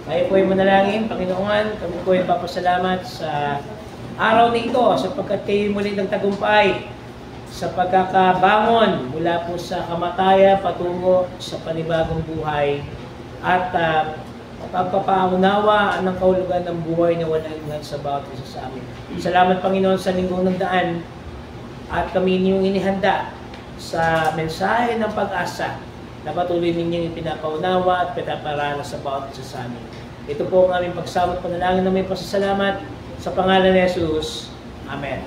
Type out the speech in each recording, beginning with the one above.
Tayo po ay manalangin, Panginoon, kami po ay papasalamat sa araw na ito sapagkat kayo muli ng tagumpay sa pagkakabangon mula po sa kamatayan patungo sa panibagong buhay at pagpapaunawa ng kahulugan ng buhay na walang hanggan sa bawat isa sa amin. Salamat, Panginoon, sa linggong ng daan at kami ninyong inihanda sa mensahe ng pag-asa na patuloy ninyong ipinapaunawa at pinaparanas sa bawat isa sa amin. Ito po ang aming pagsama at panalangin na may pasasalamat sa pangalan ni Jesus. Amen.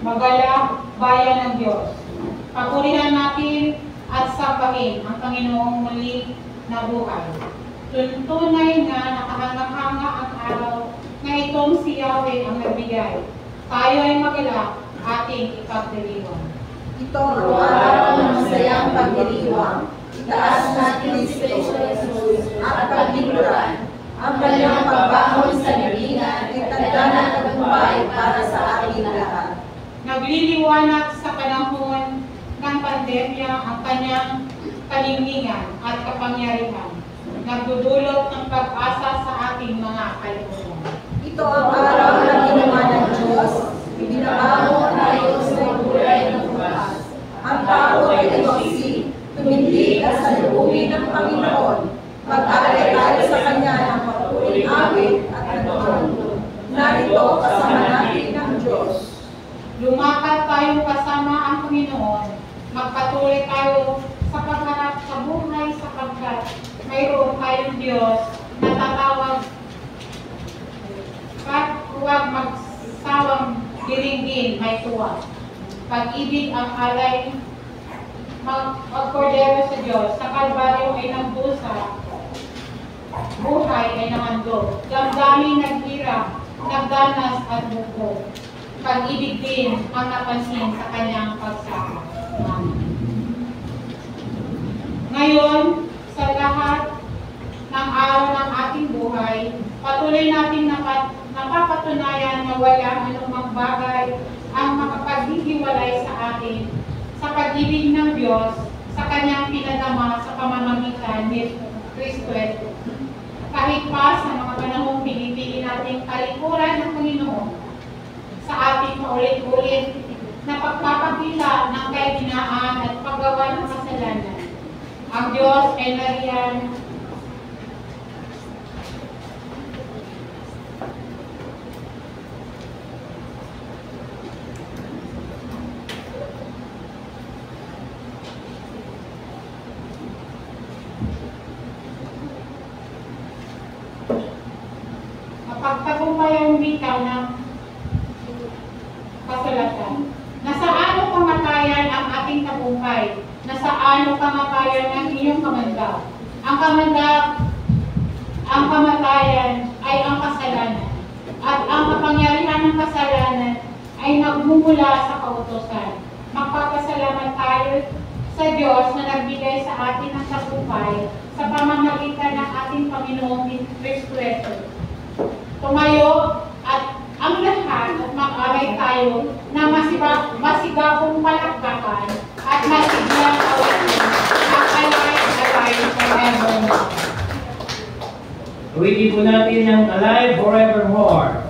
Magalak, bayan ng Diyos. Papurihan natin at sambahin ang Panginoong muli na buhay. Tunay na nakahangang-hanga ang araw na itong si Yahweh ang nagbigay. Tayo ay magalak, ating ipagdiriwang. Ito ang araw ng masayang pagdiriwang. Itaas natin si Kristo Jesus at paglingkuran. Ang kanyang pagbangon sa libingan ay tanda ng tagumpay para sa ating lahat. Nagliliwanag sa panahon ng pandemya ang kanyang kalingkingan at kapangyarihan. Nagdudulot ng pag-asa sa ating mga kalooban. Ito ang araw na ginawa ng Diyos. Ibinabangon tayo sa kulay ng bukas. Ang tao ay nagsi, tumindig at salubungin ng Panginoon. Mag-alay tayo sa Kanya ng mapuling awit at nagtutunan. Narito kasama natin ng Diyos. Lumakad tayong kasama ang Panginoon. Magpatuloy tayo sa pagharap sa buhay sapagkat mayroon tayong Diyos na tatawag at huwag magsawang diringgin may tuwa. Pag-ibig ang alay magkordero sa Diyos. Sa Kalbaryo ay nagdusa, buhay ay namandog. Damdamin naghirap, nagdanas at buko. Pag-ibig din ang napansin sa kanyang pagsama. Ngayon, sa lahat ng araw ng ating buhay, patuloy natin napapatunayan na wala anumang bagay ang makapaghihiwalay sa atin sa pag-ibig ng Diyos sa kanyang pinadama sa pamamagitan ni Kristo. Kahit pa sa mga panahong pinipili nating kalikuran ng Panginoon, sa ating paulit-ulit na pagpapakita ng kahinaan at paggawa ng kasalanan. Ang Diyos ay nariyan mapagtagumpay ang wika ng kasulatan. Nasaan o kamatayan ang ating tagumpay? na sa ano kamatayan ng iyong kamandag. Ang kamatayan ay ang kasalanan, at ang kapangyarihan ng kasalanan ay nagmumula sa kautusan. Magpapasalamat tayo sa Diyos na nagbigay sa atin ng tagumpay sa pamamagitan ng ating Panginoong Kristo Jesus. Tumayo at ang lahat at mag-alay tayo na masigabong palakpakan at masiglang awitin at alay forevermore. Awitin po natin ang Alive Forevermore.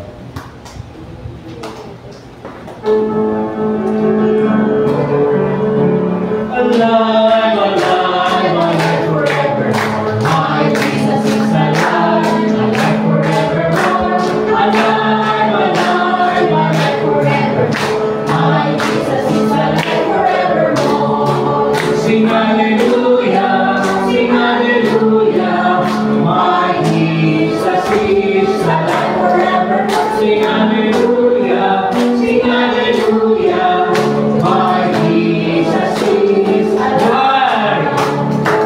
Alive, alive, alive forevermore. My Jesus is alive, alive forevermore. Alive, alive, alive forevermore. My Jesus is alive forevermore. Sing hallelujah, sing hallelujah. My Jesus is alive forevermore. Sing hallelujah, sing hallelujah. My Jesus is alive.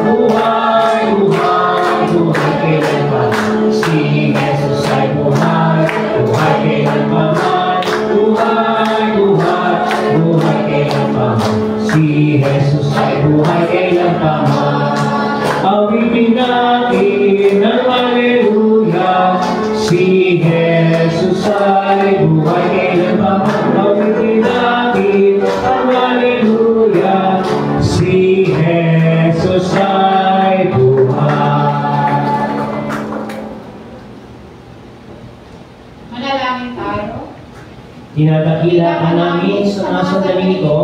Buhay, buhay, buhay kailanman. Si Jesus ay buhay, buhay kailanman. Buhay, buhay, buhay kailanman. Si Jesus ay buhay kailanman. Awitin natin ang hallelujah. Si Jesus ay buhay kailanman. Awitin natin ang hallelujah. Si Jesus ay buhay. Manalangin tayo. Tinadakila ka namin sa mga sandaling ito,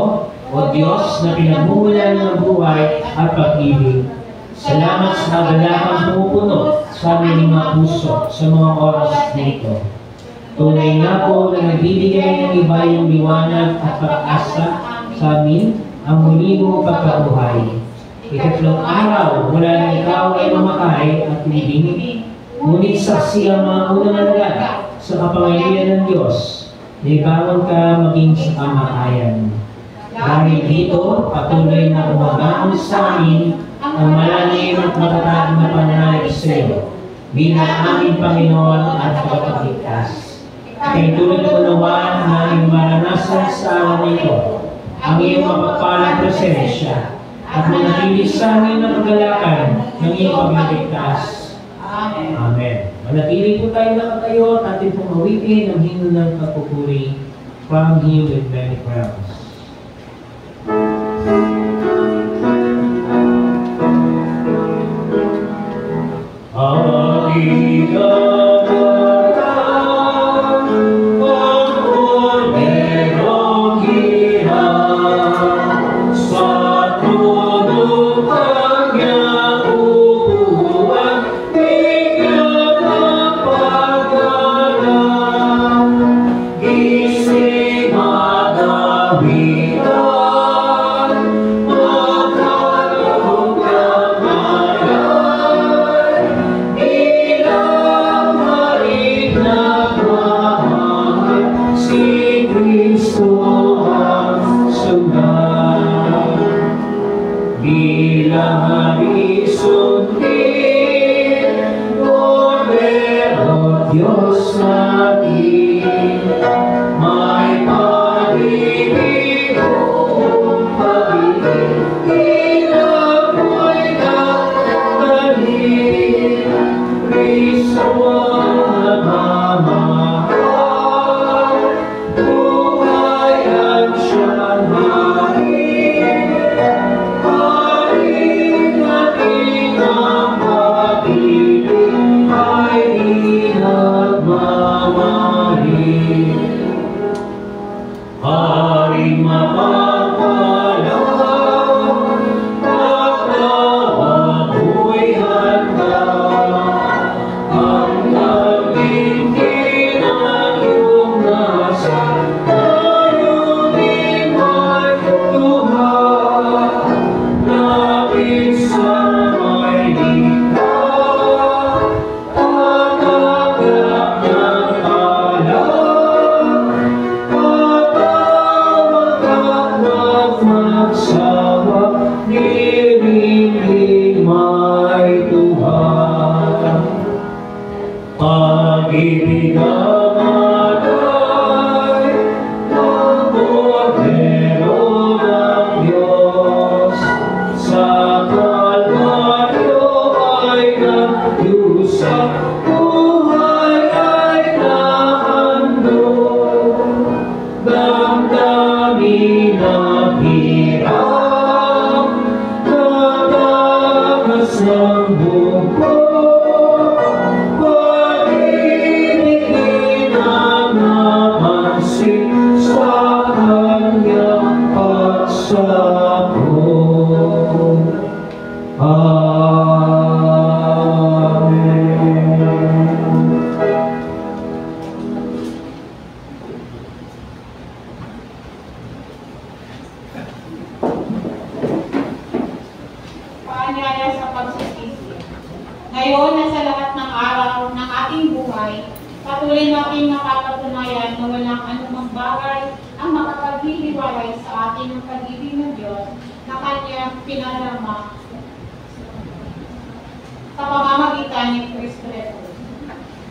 O Diyos na pinagmumulan ng buhay at pag-ibig. Salamat sa kagalakan pumupuno sa aming mga puso sa mga oras na ito. Tunay nga po na nagbibigay ng iba yung liwanag at pag-asa sa amin ang muli mong pagkabuhay. Ikatlong araw mula na ikaw ay mamatay at libing, ngunit saksi ang mga unang alagad sa kapangyarihan ng Diyos, libangon ka maging sa kamatayan. Dahil dito, patuloy na umagaon sa amin ang malalim at matatag na pananalig sa iyo bilang aming Panginoon at Tagapagligtas. Kay tulad ko naman ang aming maranasan sa araw nito, ang iyong mapagpalang presensya at manatili sa amin na kagalakan ng iyong pagliligtas. Amen. Amen. Manatili po tayo nakatayo at atin pong awitin ang himno ng pagpupuri, Crown Him with Many Crowns. Diyos natin, may pag-ibig kong pag-ibig, ilang mo'y nagdalhin, Kristo ang nagmamahal, buhay ang siyang harin, harin natin ang pag-ibig ay nagmamahal. Haring mapagpalang, pagtawag mo'y handa, ang may Tuhan, pag-ibig ang alay ng Kordero ng Diyos, sa Kalbaryo ay nagdusa, buhay ay nahandog, damdamin ang hirap, nadagas ng buko, pag-ibigin ang napansin sa kanyang pagsapot. Amen. Paanyaya sa pagsisisi. Ngayon na sa lahat ng araw ng ating buhay, patuloy nating napapatunayan na walang anumang bagay ang makapaghihiwalay sa atin ng pag-ibig ng Diyos na Kanyang pinarama sa pamamagitan ni Kristo Jesus.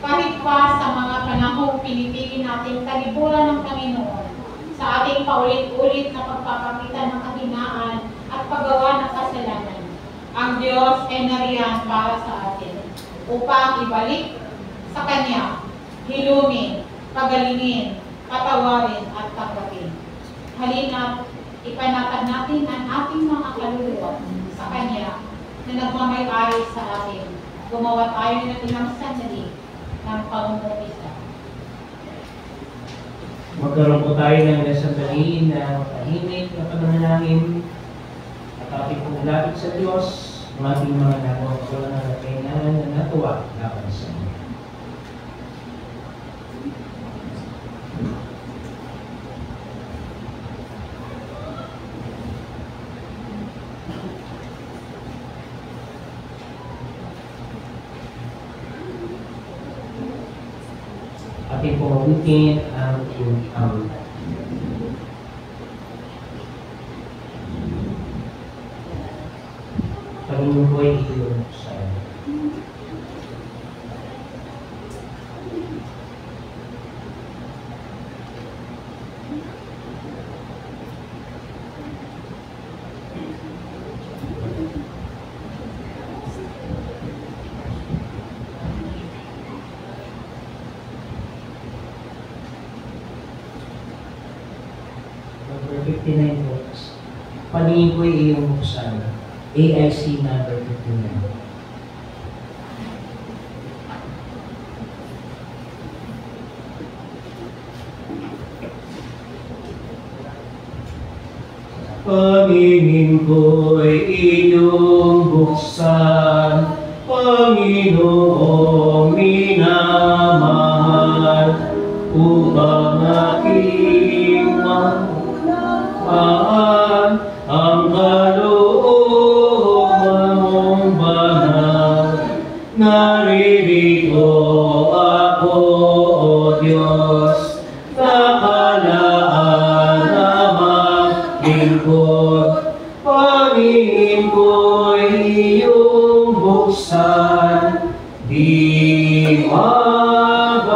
Kahit pa sa mga panahong pinipili nating kaliburan ng Panginoon sa ating paulit-ulit na pagpapakita ng kahinaan at paggawa ng kasalanan, ang Diyos ay nariyan para sa atin upang ibalik sa Kanya, hilumin, pagalingin, patawarin at tanggapin. Halina't ipanatag natin ang ating mga kaluluwa sa Kanya na nagmamay-ari sa atin. Gumawa tayo ng ilang sandali ng pangungupisa. Magkaroon po tayo ng sandali na tahimik na pananalangin at ating pong lapit sa Diyos ng ating mga nagawa na kailangan na natuwa laban sa Iyo. Ating pamawitin ang Panginoon ko ay iyong sa iyo. Number 59 books. Paningin ko ay iyong buksan. AIC number 59. Paningin ko'y iyong buksan, Panginoong minamahal, upang aking maunawaan ang kalooban mong banal. Naririto ako, O Diyos, nakalaan na maglingkod. Paningin ko'y iyong buksan, di mabagal.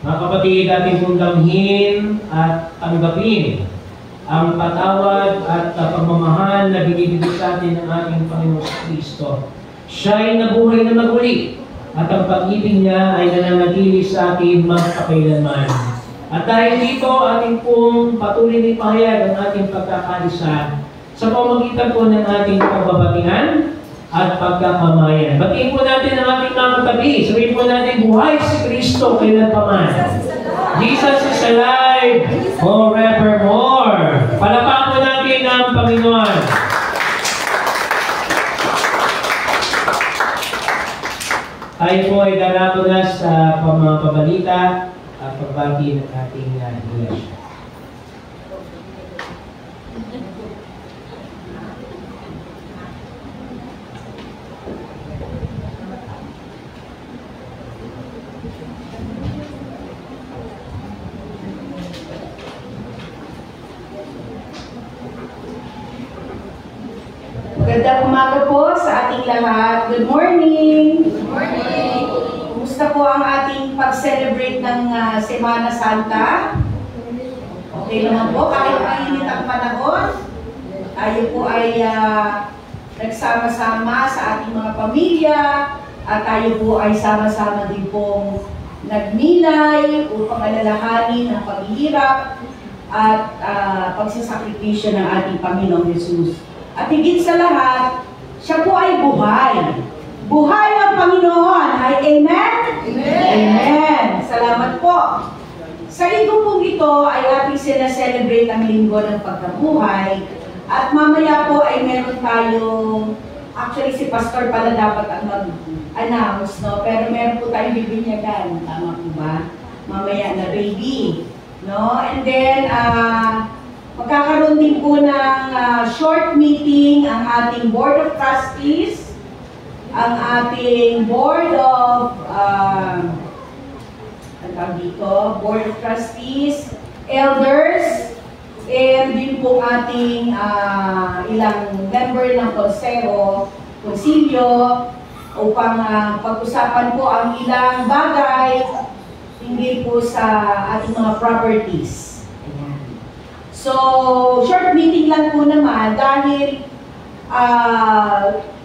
Mga kapatid, ating pong damhin at tanggapin ang patawad at pagmamahal na binibigay sa atin ng ating Panginoon sa Kristo. Siya ay nabuhay na maguli at ang pag-ibig niya ay nananatili sa atin magpakailanman. At dahil dito, ating pong patuloy na ipahayag ang ating pagkakaisa sa pamamagitan po ng ating pagbabatihan at pagkakamayan. Batiin po natin ang ating mga katabi. Sabihin po natin, buhay si Kristo kailanpaman. Jesus is alive forevermore. Palapakan po natin ang Panginoon. Tayo po ay darapo na sa pamabalita at pagbati ng ating iglesia. Magandang umaga po sa ating lahat. Good morning! Good morning! Kumusta po ang ating pag-celebrate ng Semana Santa? Okay naman po, kahit mainit ang panahon. Tayo po ay nagsama-sama sa ating mga pamilya at tayo po ay sama-sama din pong nagmilay upang alalahanin ang paghihirap at pagsasakripisyo ng ating Panginoong Yesus. At higit sa lahat, siya po ay buhay. Buhay ang Panginoon. Ay amen? Amen! Amen! Salamat po. Sa linggo pong ito ay ating sinaselebrate ang linggo ng pagkabuhay. At mamaya po ay meron tayong, actually si Pastor pala dapat ang mag-announce, no? Pero meron po tayong bibinyagan. Tama po ba? Mamaya na baby. No? And then, magkakaroon din po ng short meeting ang ating Board of Trustees, ang ating Board of Board of Trustees, Elders, and din po ating ilang member ng konsilyo upang pag-usapan po ang ilang bagay hindi po sa ating mga properties. Ayan. So, short meeting lang po naman dahil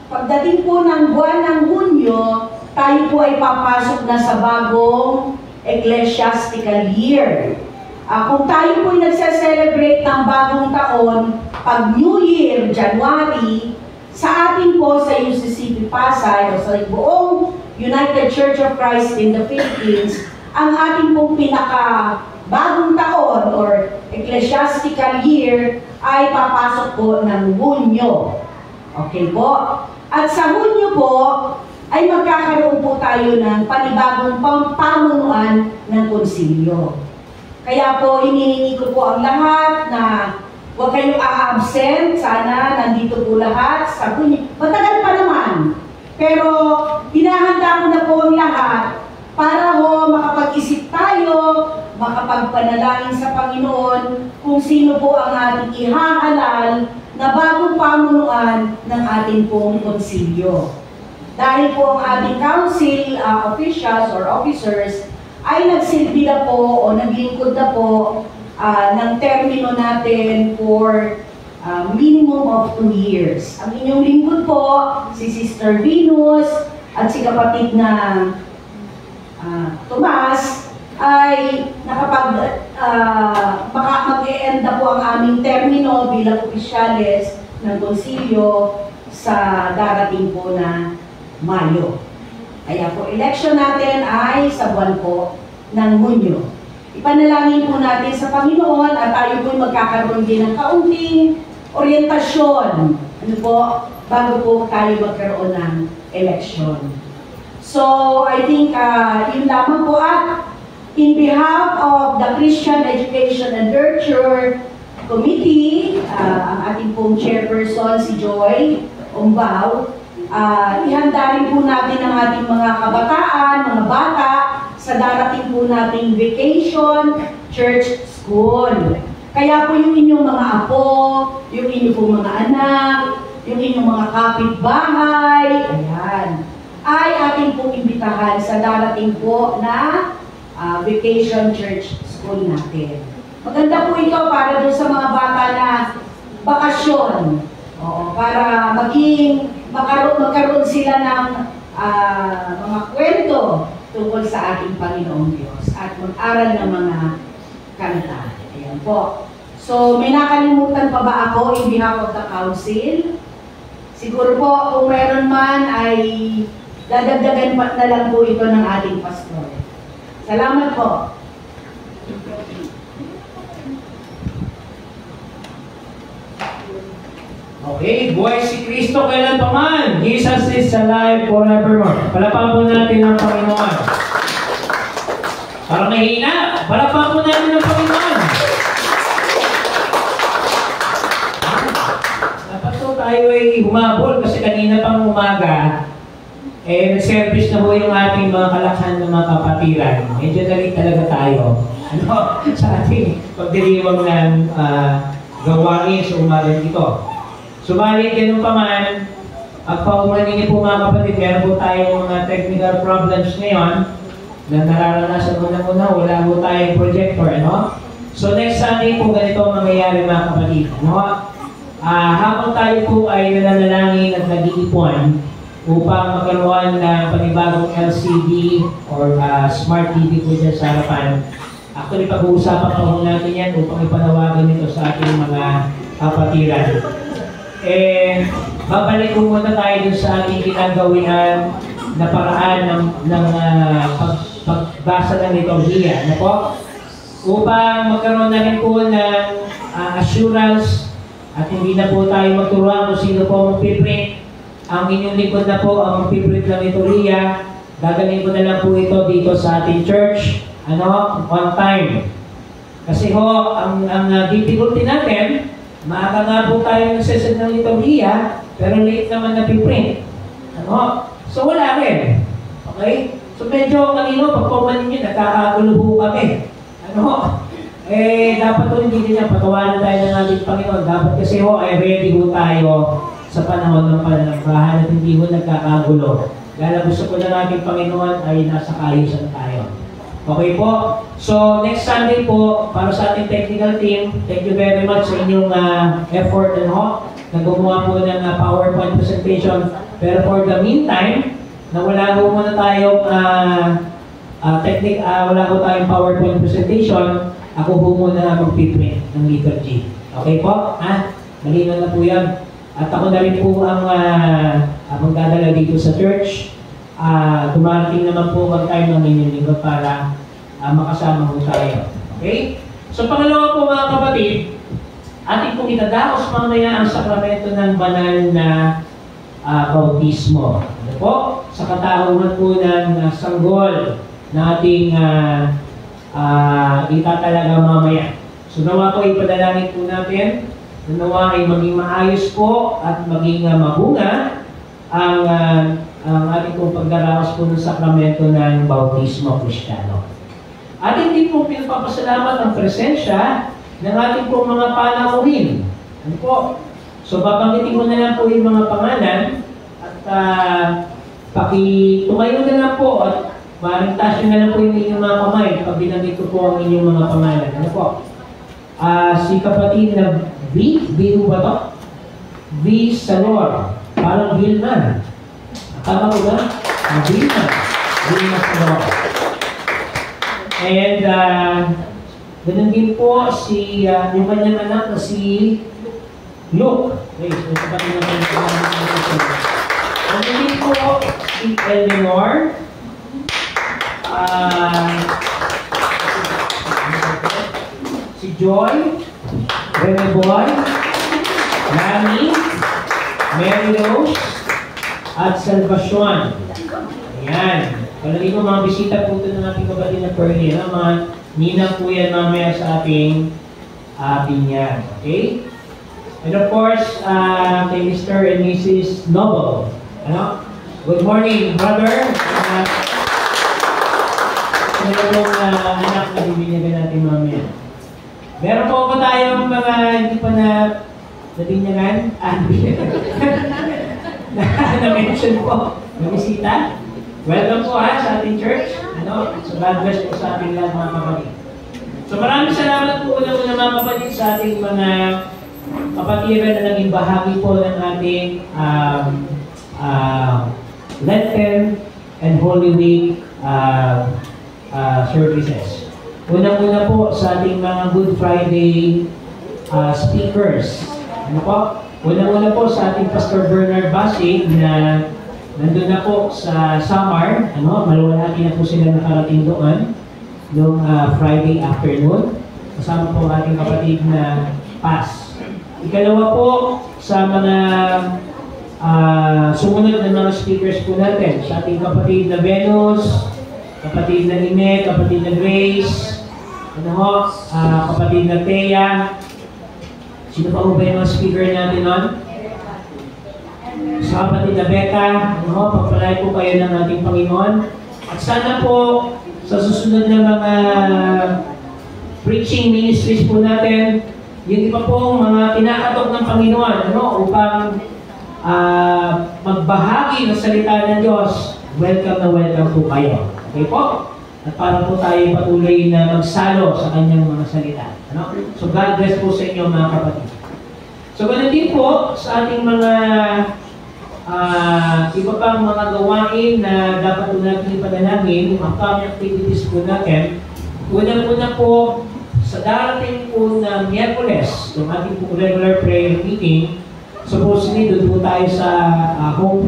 pagdating po ng buwan ng Hunyo, tayo po ay papasok na sa bagong ecclesiastical year. Kung tayo po ay nagse-celebrate ng bagong taon, pag New Year, January, sa atin po sa UCCP Pasay o sa buong United Church of Christ in the Philippines, ang ating pong bagong taon or ecclesiastical year ay papasok po ng Hunyo. Okay po? At sa Hunyo po, ay magkakaroon po tayo ng panibagong pamunuan ng konsilyo. Kaya po, hinihingi ko po ang lahat na huwag kayong a-absent. Sana nandito po lahat sa Hunyo. Matagal pa naman. Pero, hinahanda ko na po ang lahat para ho makapag-isip tayo, makapagpanalangin sa Panginoon kung sino po ang ating ihahalal na bagong pamunuan ng ating pong konsilyo. Dahil po ang ating council officials or officers ay nagsilbi na po o naglingkod na po ng termino natin for minimum of 2 years. Ang inyong lingkod po, si Sister Venus at si kapatid na Tomas ay mag-e-end na po ang aming termino bilang opisyales ng konsilyo sa darating po na Mayo. Kaya po, election natin ay sa buwan po ng Hunyo. Ipanalangin po natin sa Panginoon at tayo po magkakaroon din ng kaunting orientasyon. Ano po, bago po tayo magkaroon ng election. So, I think yun lamang po at in behalf of the Christian Education and Nurture Committee, ang ating pong chairperson si Joy Ombao, ihanda rin po natin ang ating mga kabataan, mga bata, sa darating po nating vacation church school. Kaya po yung inyong mga apo, yung inyong pong mga anak, yung inyong mga kapitbahay, ayan, ay ating pong imbitahan sa darating po na vacation church school natin. Maganda po ito para doon sa mga bata na bakasyon. Oo, para magkaroon sila ng mga kwento tungkol sa ating Panginoong Diyos at mag-aral ng mga kanta. Ayan po. So, may nakalimutan pa ba ako in behalf of the council? Siguro po, kung meron man ay dadagdagan pa na lang po ito ng ating pastor. Salamat po. Okay, buhay si Kristo kailan pa man. Jesus is alive forevermore. Palapakan po natin ang Panginoon. Parang mahina. Palapakan po natin ang Panginoon. Dapat po tayo ay humabol kasi kanina pang umaga, nag-service na po yung ating mga kalakhan ng mga kapatiran. Medyo galit talaga tayo. Sa ating pagdiriwang ng gawain sa umagang ito. Subalit, ganun pa man, pagpaumanin niyo po mga kapatid, meron po tayong mga technical problems ngayon na nararanasan muna, wala po tayong projector, ano? So next Sunday po ganito ang mangyayari mga kapatid, ano? Habang tayo po ay nananalangin at nag-iipon upang magkaroon ng panibagong LCD or Smart TV po dyan sa harapan, actually pag-uusapan pa po natin yan upang ipanawagan ito sa ating mga kapatiran. Babalik po muna tayo dun sa ating ginagawian na paraan ng pagbasa ng liturhiya. Ano po? Upang magkaroon na rin po ng assurance at hindi na po tayo magturuan kung sino po magpiprint. Ang inyong likod na po ang magpiprint ng liturhiya. Gagawin ko na lang po ito dito sa ating church. On time. Kasi ho, ang difficulty natin, maaga nga po tayo nagsesend ng liturhiya, pero late naman na piprint. So wala rin. Okay? So medyo kanino, pag pumanin nyo, nagkakagulo po kami. Dapat po hindi niya patawanan tayo ng ating Panginoon. Dapat kasi ho, ay ready ho tayo sa panahon ng pananambahan at hindi ho nagkakagulo. Dahil gusto ko ng ating Panginoon ay nasa kaayusan tayo. Okay po? So, next Sunday po, para sa ating technical team, thank you very much sa inyong effort na gumawa po ng PowerPoint presentation. Pero for the meantime, na wala po muna tayong wala po tayong PowerPoint presentation, ako po muna magpiprint ng liturgy. Okay po? Malinaw na po yan. At ako na rin po ang magdadala dito sa church. Dumarating naman po mag-time ng inyong lingkod para makasama po tayo. Okay? So pangalawa po mga kapatid, ating pong itadaos mamaya ang sakramento ng banal na bautismo. Ano po? Sa katauhan po ng sanggol na ating itatalaga mamaya. So nawa po ipadalangin po natin, nawa ay maging maayos po at maging mabunga ang ating pong pagdaraos po ng sakramento ng bautismo Kristiyano. Ating din pong pinapapasalamat ang presensya ng ating pong mga panauhin. Ano po? So babanggitin ko na lang po yung mga pangalan at tumayo na lang po at maaaring na lang po yung inyong mga kamay pag binanggit ko po ang inyong mga pangalan. Ano po? Si kapatid na V ba to? V. Salor. Parang Vilman. Tama ko ba? Vilman. Vilman Salor. And ganun din po si yung kanyang anak na si Luke. Okay, so kapatid na kanyang ganun din po si Eleanor. Si Joy, Rene Boy, Nani, Mary Rose, at Salvacion. Ayan. Palagi ko mga bisita po ito ng ating kapatid na Pearly. Mga ninang po yan mamaya sa ating binyan. Okay? And of course, kay Mr. and Mrs. Noble. Good morning, brother. Meron pong anak na bibinyagan natin mamaya. Meron po ba tayong mga hindi pa na nabinyagan? Na-mention po na bisita. Welcome po sa ating church. So God bless po sa ating lahat mga kapatid. So maraming salamat po una-una mga kapatid sa ating mga kapatiran na naging bahagi po ng ating Lenten and Holy Week services. Unang-una po sa ating mga Good Friday speakers. Ano po? Unang-una po sa ating Pastor Bernard Basig na nandun na po sa Samar. Maluwalhati na po sila nakarating doon noong Friday afternoon. Kasama po ating kapatid na Paz. Ikalawa po sa mga sumunod na mga speakers po natin. Sa ating kapatid na Venus, kapatid na Lynette, kapatid na Grace, kapatid na Thea. Sino pa po ba yung mga speaker natin nun? Sa kapatid na Becca, pagpalay po kayo ng ating Panginoon. At sana po, sa susunod na mga preaching ministries po natin, yung iba pong mga kinakatok ng Panginoon, upang magbahagi ng salita ng Diyos, welcome na welcome po kayo. Okay po? At para po tayo patuloy na magsalo sa kanyang mga salita. So God bless po sa inyo mga kapatid. So ganun din po sa ating mga iba pang mga gawain na dapat po natin ipanalangin, yung upcoming activities po natin. Una-una po, sa darating po na Miyerkules, yung ating po regular prayer meeting, supposedly doon po tayo sa home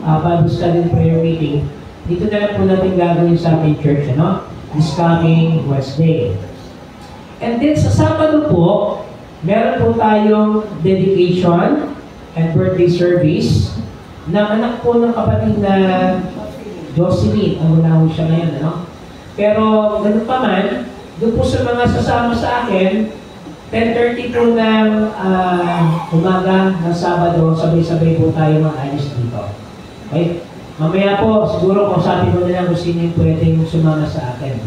Bible study prayer meeting. Dito na lang po natin gagawin sa ating church, this coming Wednesday. And then sa Sabado po, meron po tayong dedication and birthday service ng anak po ng kapatid na Jocelyn. Ang wala ho siya ngayon, Pero ganun pa man, doon po sa mga sasama sa akin, 10:30 po ng umaga ng Sabado, sabay-sabay po tayo mag-alis dito. Okay? Mamaya po, siguro kausapin mo na lang kung sino yung pwedeng sumama sa akin.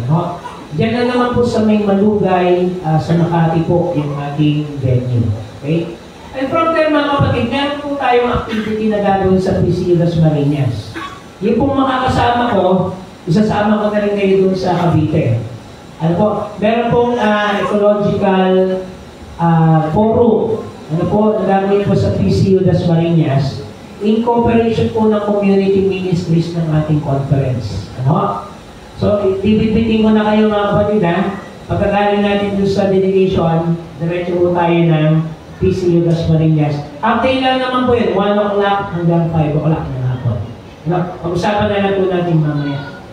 Diyan na naman po sa may Malugay, sa Makati po, yung ating venue. Okay? And from there mga kapatid, meron po tayong activity na gagawin sa PCU Las Marinas. Yung pong makakasama ko, isasama ko na rin kayo doon sa Cavite. Ano po, meron pong ecological forum. Ano po, nagagawin po sa PCU Las Marinas in cooperation po ng community ministries ng ating conference. So, ibigbitin ko na kayo mga kapatid, pagkagaling natin doon sa dedication, diretso po tayo ng PCU Las Marinas. Update lang naman po yun, 1 o'clock hanggang 5 o'clock ng hapon. Pag-usapan na lang po natin mamaya.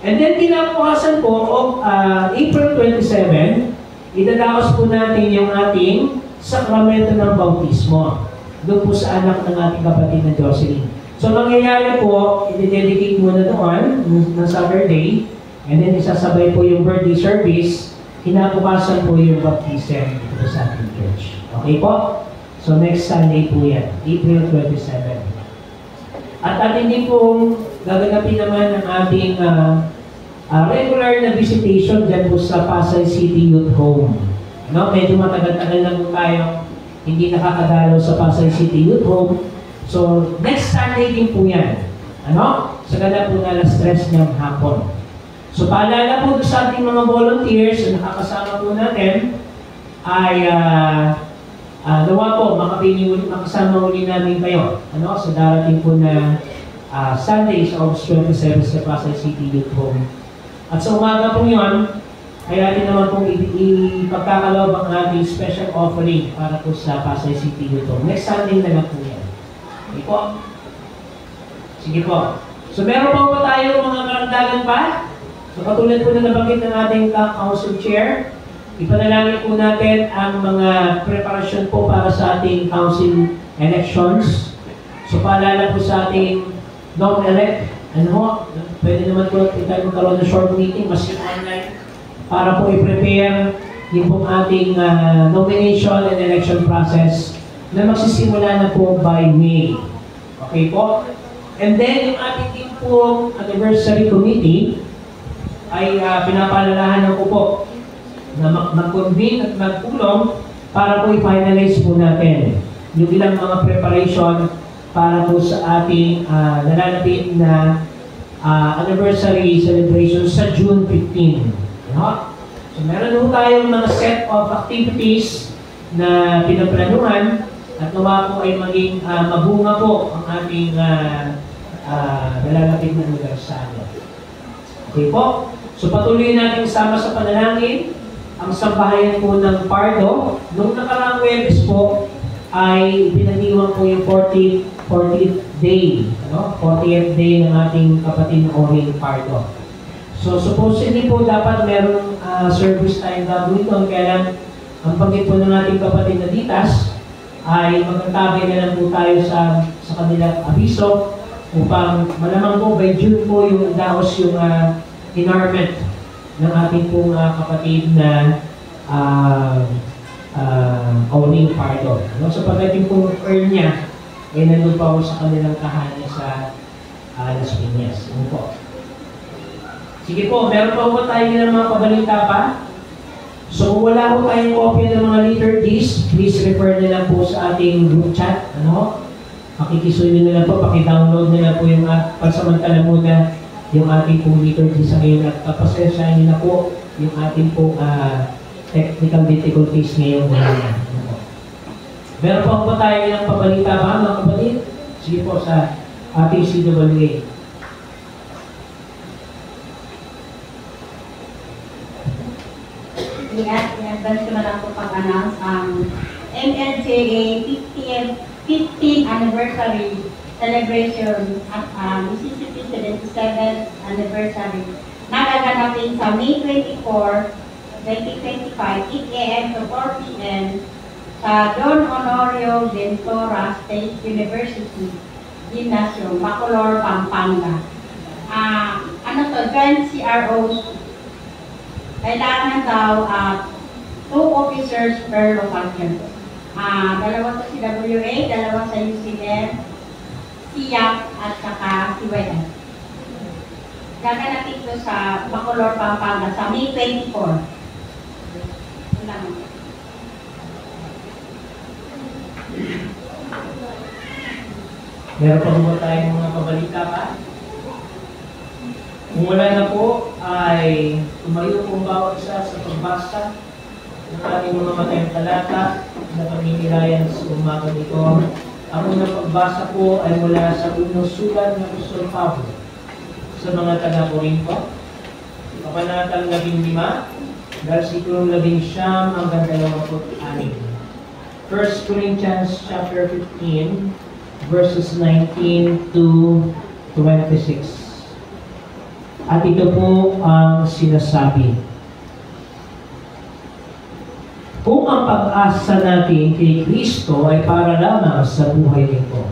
And then, kinabukasan po, April 27, idadaos po natin yung ating sakramento ng bautismo. Doon po sa anak ng ating kapatid na Jocelyn. So, mangyayari po, i-dedicate muna doon ng Saturday, and then isasabay po yung birthday service, kinabukasan po yung baptism dito sa ating church. Okay po? So, next Sunday po yan, April 27. At atin din pong gaganapin naman ng ating regular na visitation dyan po sa Pasay City Youth Home. Medyo matagal-tagal na po tayo hindi nakakadalo sa Pasay City Youth Home. So, next Sunday din po yan. Sa ganda po na alas 3 ng hapon. So, paalala po sa ating mga volunteers na nakakasama po natin ay nawa po, makasama uli namin kayo sa darating po na Sunday sa August 27 sa Pasay City Youth Home. At sa umaga po yun, ay atin naman pong ipagkakaloob ang ating special offering para po sa Pasay City Youth Home. Next Sunday na lang po yan. Okay po? Sige po. So meron pa tayo mga karagdagan pa? So katulad po na nabanggit ng ating council chair, ipanalangin po natin ang mga preparasyon po para sa ating council elections. So paalala po sa ating non-elect, pwede naman po tayo magkaroon ng short meeting, mas online, para po i-prepare yung pong ating nomination and election process na magsisimula na po by May. Okay po? And then, yung ating team pong anniversary committee ay pinapaalalahan ko po na mag-convene at magpulong para po i-finalize po natin yung ilang mga preparation para po sa ating nalalapit na anniversary celebration sa June 15. So meron po tayong mga set of activities na pinaplanuhan at nawa po ay maging mabunga po ang ating nalalapit na anibersaryo. Okay po? So patuloy natin sama sa panalangin ang sambahayan po ng Pardo. Noong nakaraang Webes po ay pinaniwan po yung 40th day, 40th day ng ating kapatid na Oring Pardo. So supposedly po dapat merong service tayong gagawin doon, kaya lang ang pagkit po ng ating kapatid na Ditas ay magtatabay na lang po tayo sa kanilang abiso upang malamang po by June po yung daos yung inarment ng ating pong kapatid na Oring Pardo. So pagdating po ng earn niya, ay nandun pa ako sa kanilang tahanan sa Las Piñas. Po. Sige po, meron pa po tayo ng mga pabalita pa? So kung wala po tayong copy ng mga liturgies, please refer na lang po sa ating group chat. Pakikisuyo na lang po, pakidownload na lang po yung pansamantala muna yung ating pong liturgy sa ngayon at kapasensyahin nyo na po yung ating pong technical difficulties ngayon. Meron po ba tayo ng pabalita ba, mga kapatid? Sige po sa ating CWA. I-advance ko na lang po pag-announce ang MLJA 15th anniversary celebration at Mississippi 77th anniversary. Nagaganapin sa May 24, 2025, 8 a.m. to 4 p.m. sa Don Honorio Ventura State University, Gymnasium, Bacolor, Pampanga. Joint CROs, kailangan daw 2 officers per location. Dalawa sa CWA, dalawa sa UCM, SIAC, at saka CYM. Gaganapin ito sa Bacolor, Pampanga sa May 24. Meron pa ba tayong mga pabalita pa? Kung wala na po, ay tumayo po bawat isa sa pagbasa ng ating mga matayang talata na pamimirayan sa umaga nito. Ang unang pagbasa po ay mula sa unang sulat ng Apostol Pablo sa mga taga-Corinto, Kabanatang 15, versikulong 19 hanggang 26. 1 Corinthians chapter 15, verses 19 to 26. At ito po ang sinasabi. Kung ang pag-asa natin kay Kristo ay para lamang sa buhay nito,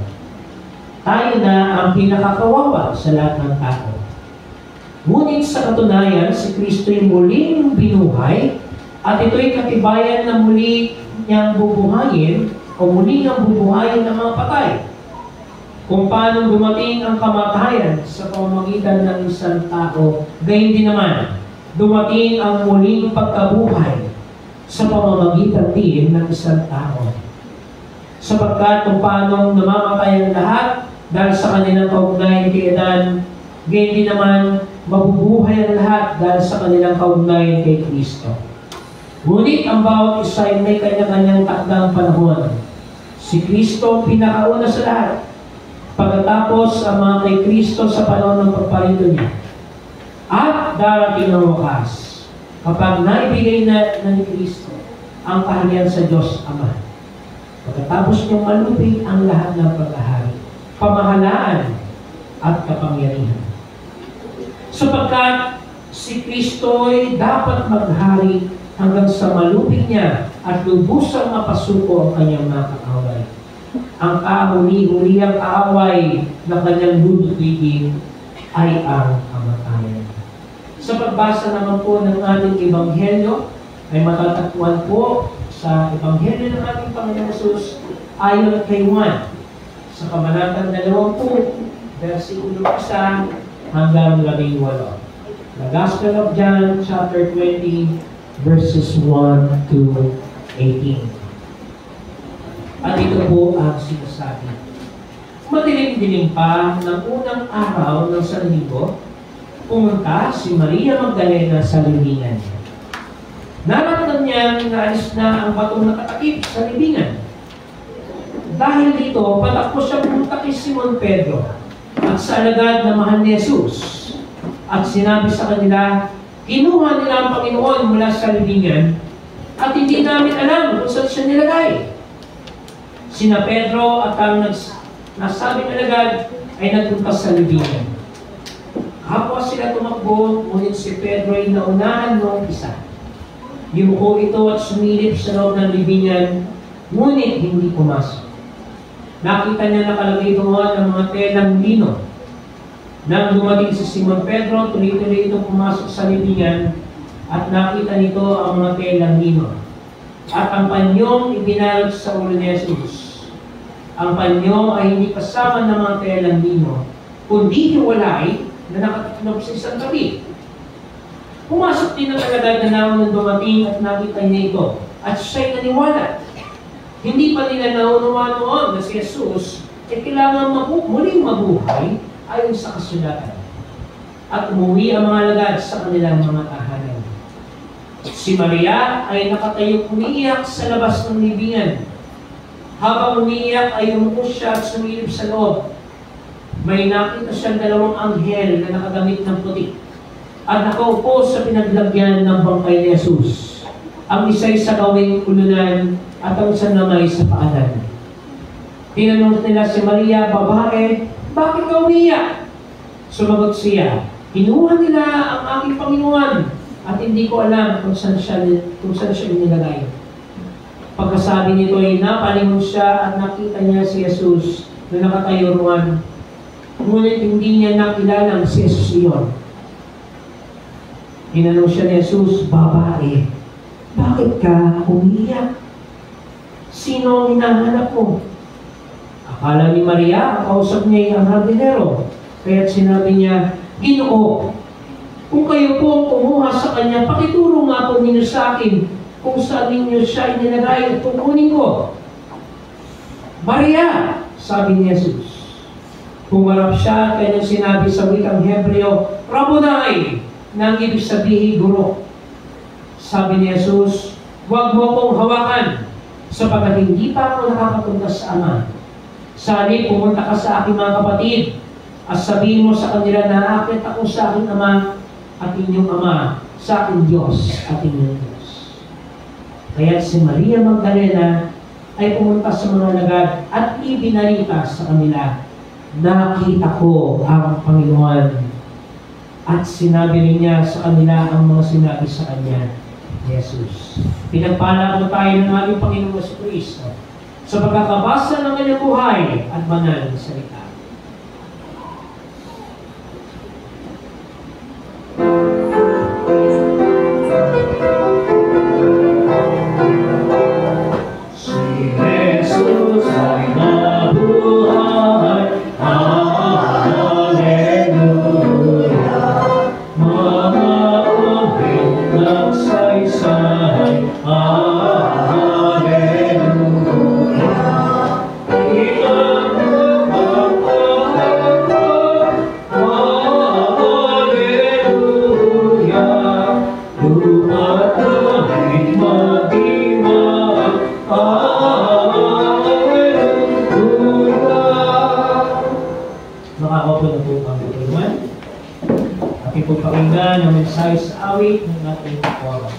tayo na ang pinakakawawa sa lahat ng tao. Ngunit sa katunayan, si Kristo'y muling binuhay at ito'y katibayan na muli niyang bubuhayin o muli niyang bubuhayin ng mga patay. Kung paano dumating ang kamatayan sa pamamagitan ng isang tao, gayon din naman, dumating ang muling pagkabuhay sa pamamagitan din ng isang tao. Sapagkat kung paano namamatay ang lahat dahil sa kanilang kaugnayan kay Adan, gayon din naman mabubuhay ang lahat dahil sa kanilang kaugnayan kay Kristo. Ngunit ang bawat isa ay may kanya-kanyang takdang panahon. Si Kristo ang pinakauna sa lahat. Pagkatapos ang mga kay Kristo sa panahon ng pagparito niya. At darating ang wakas, kapag naibigay na ni Kristo ang kaharian sa Diyos Ama. Pagkatapos niyang malupig ang lahat ng paghahari, pamahalaan at kapangyarihan. Sapagkat si Kristo'y dapat maghari hanggang sa malupig niya at lubusang mapasuko ang kanyang mga kaaway. Ang kahuli-hulihang kaaway na kanyang lulupigin ay ang kamatayan. Sa pagbasa naman po ng ating Ebanghelyo, ay matatagpuan po sa Ebanghelyo ng ating Panginoon Jesus ayon kay Juan, sa Kabanatang 20, versikulo 1 hanggang 18. The Gospel of John, chapter 20, verses 1 to 18. At ito po ang sinasabi. Madilim-dilim pa ng unang araw ng Sanlinggo, pumunta si Maria Magdalena sa libingan. Naramdaman niyang naalis na ang batong nakatakip sa libingan. Dahil dito, patakbo siya pumunta kay Simon Pedro at sa alagad na mahal ni Jesus. At sinabi sa kanila, kinuha nila ang Panginoon mula sa libingan at hindi namin alam kung saan siya nilagay. Sina Pedro at ang nasabing alagad ay nagpunta sa libingan. Kapwa sila tumakbo, ngunit si Pedro ay naunahan noong isa. Yumuko ito at sumilip sa loob ng libingan, ngunit hindi pumasok. Nakita niya nakalagay doon ang mga telang lino. Nang dumating si Simon Pedro, tuloy-tuloy itong pumasok sa libingan at nakita nito ang mga telang lino. At ang panyong ibinalot sa ulo ni Jesus. Ang panyo ay hindi kasama ng mga telang lino, kundi hiwalay na nakatiklop sa isang tabi. Pumasok din ang alagad na naman ng dumating at nakita niya ito. At siya'y naniwala. Hindi pa nila naunawa noon na si Jesus ay kailangan muling mabuhay ayon sa kasulatan. At umuwi ang mga alagad sa kanilang mga tahanan. Si Maria ay nakatayo umiiyak sa labas ng libingan. Habang umiiyak ay umupo siya at sumilip sa loob. May nakita siyang dalawang anghel na nakagamit ng puti at nakaupo sa pinaglagyan ng bangkay ni Jesus. Ang isa'y sa gawing ulunan at ang isa naman sa paanan. Tinanong nila si Maria, "Babae, bakit ka umiiyak?" Sumagot siya, "Kinuha nila ang aking Panginoon at hindi ko alam kung saan siya inilagay." Pagkasabi nito ay napalingon siya at nakita niya si Jesus na nakatayo roon. Ngunit hindi niya nakilala si Jesus iyon. Tinanong siya ni Jesus, "Babae, bakit ka umiiyak? Sino ang hinahanap mo?" Akala ni Maria, ang kausap niya ay ang hardinero. Kaya't sinabi niya, "Ginoo, kung kayo po ang kumuha sa kanya, pakituro nga po ninyo sa akin kung saan ninyo siya inilagay at kukunin ko." "Maria!" sabi ni Jesus. Pumarap siya at kanyang sinabi sa wikang Hebreo, "Rabboni!" na ang ibig sabihin, guro. Sabi ni Jesus, "Huwag mo akong hawakan, sapagkat hindi pa ako nakakapunta sa Ama. Sali, pumunta ka sa aking mga kapatid at sabihin mo sa kanila na aakit ako sa aking Ama at inyong Ama, sa aking Diyos at inyong Diyos." Kaya si Maria Magdalena ay pumunta sa mga alagad at ibinalita sa kanila, "Nakita ko ang Panginoon." At sinabi rin niya sa kanila ang mga sinabi sa kanya, Jesus. Pinagpala po tayo ng ating Panginoon sa Kristo sa pagkakabasa ng kanyang buhay at banal na salita. Makakaupo na po ang katawan. Aking po pakinggan ang mensahe sa awit ng ating katawan.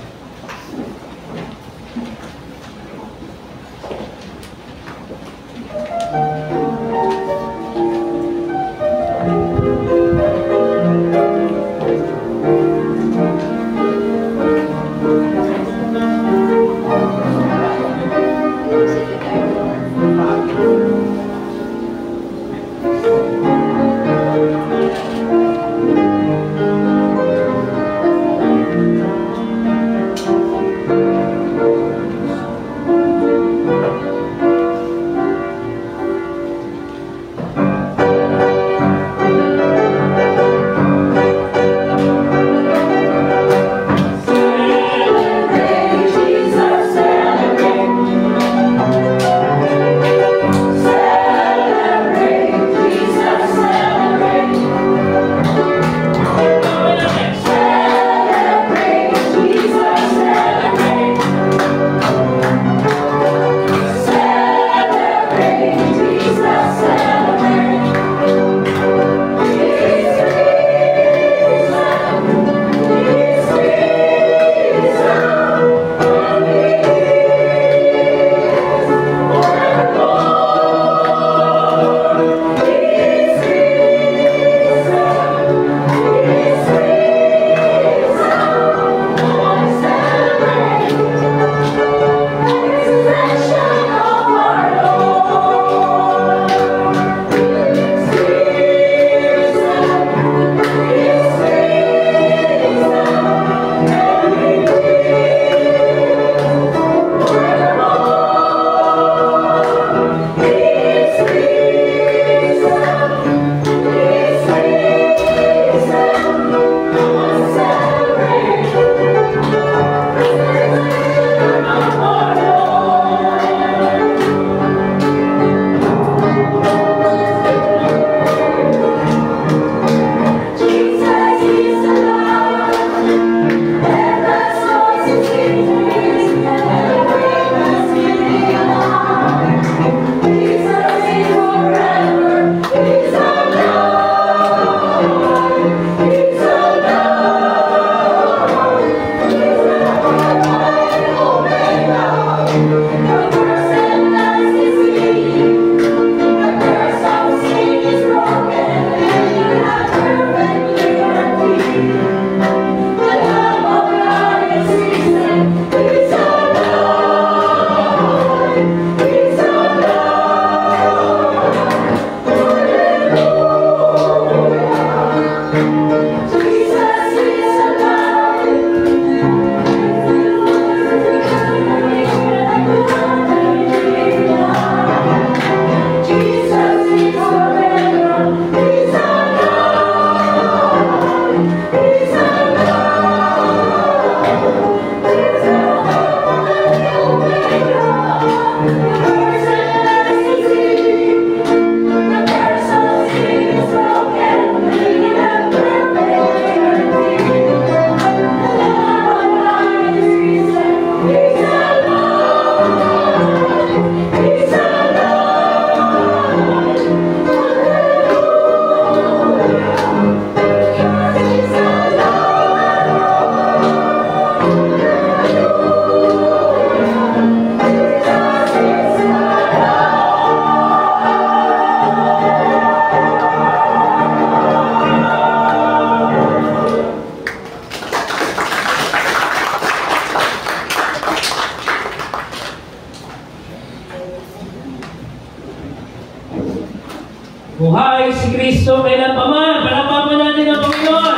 Mabuhay si Kristo kailanpaman. Palakpakan natin ang Panginoon.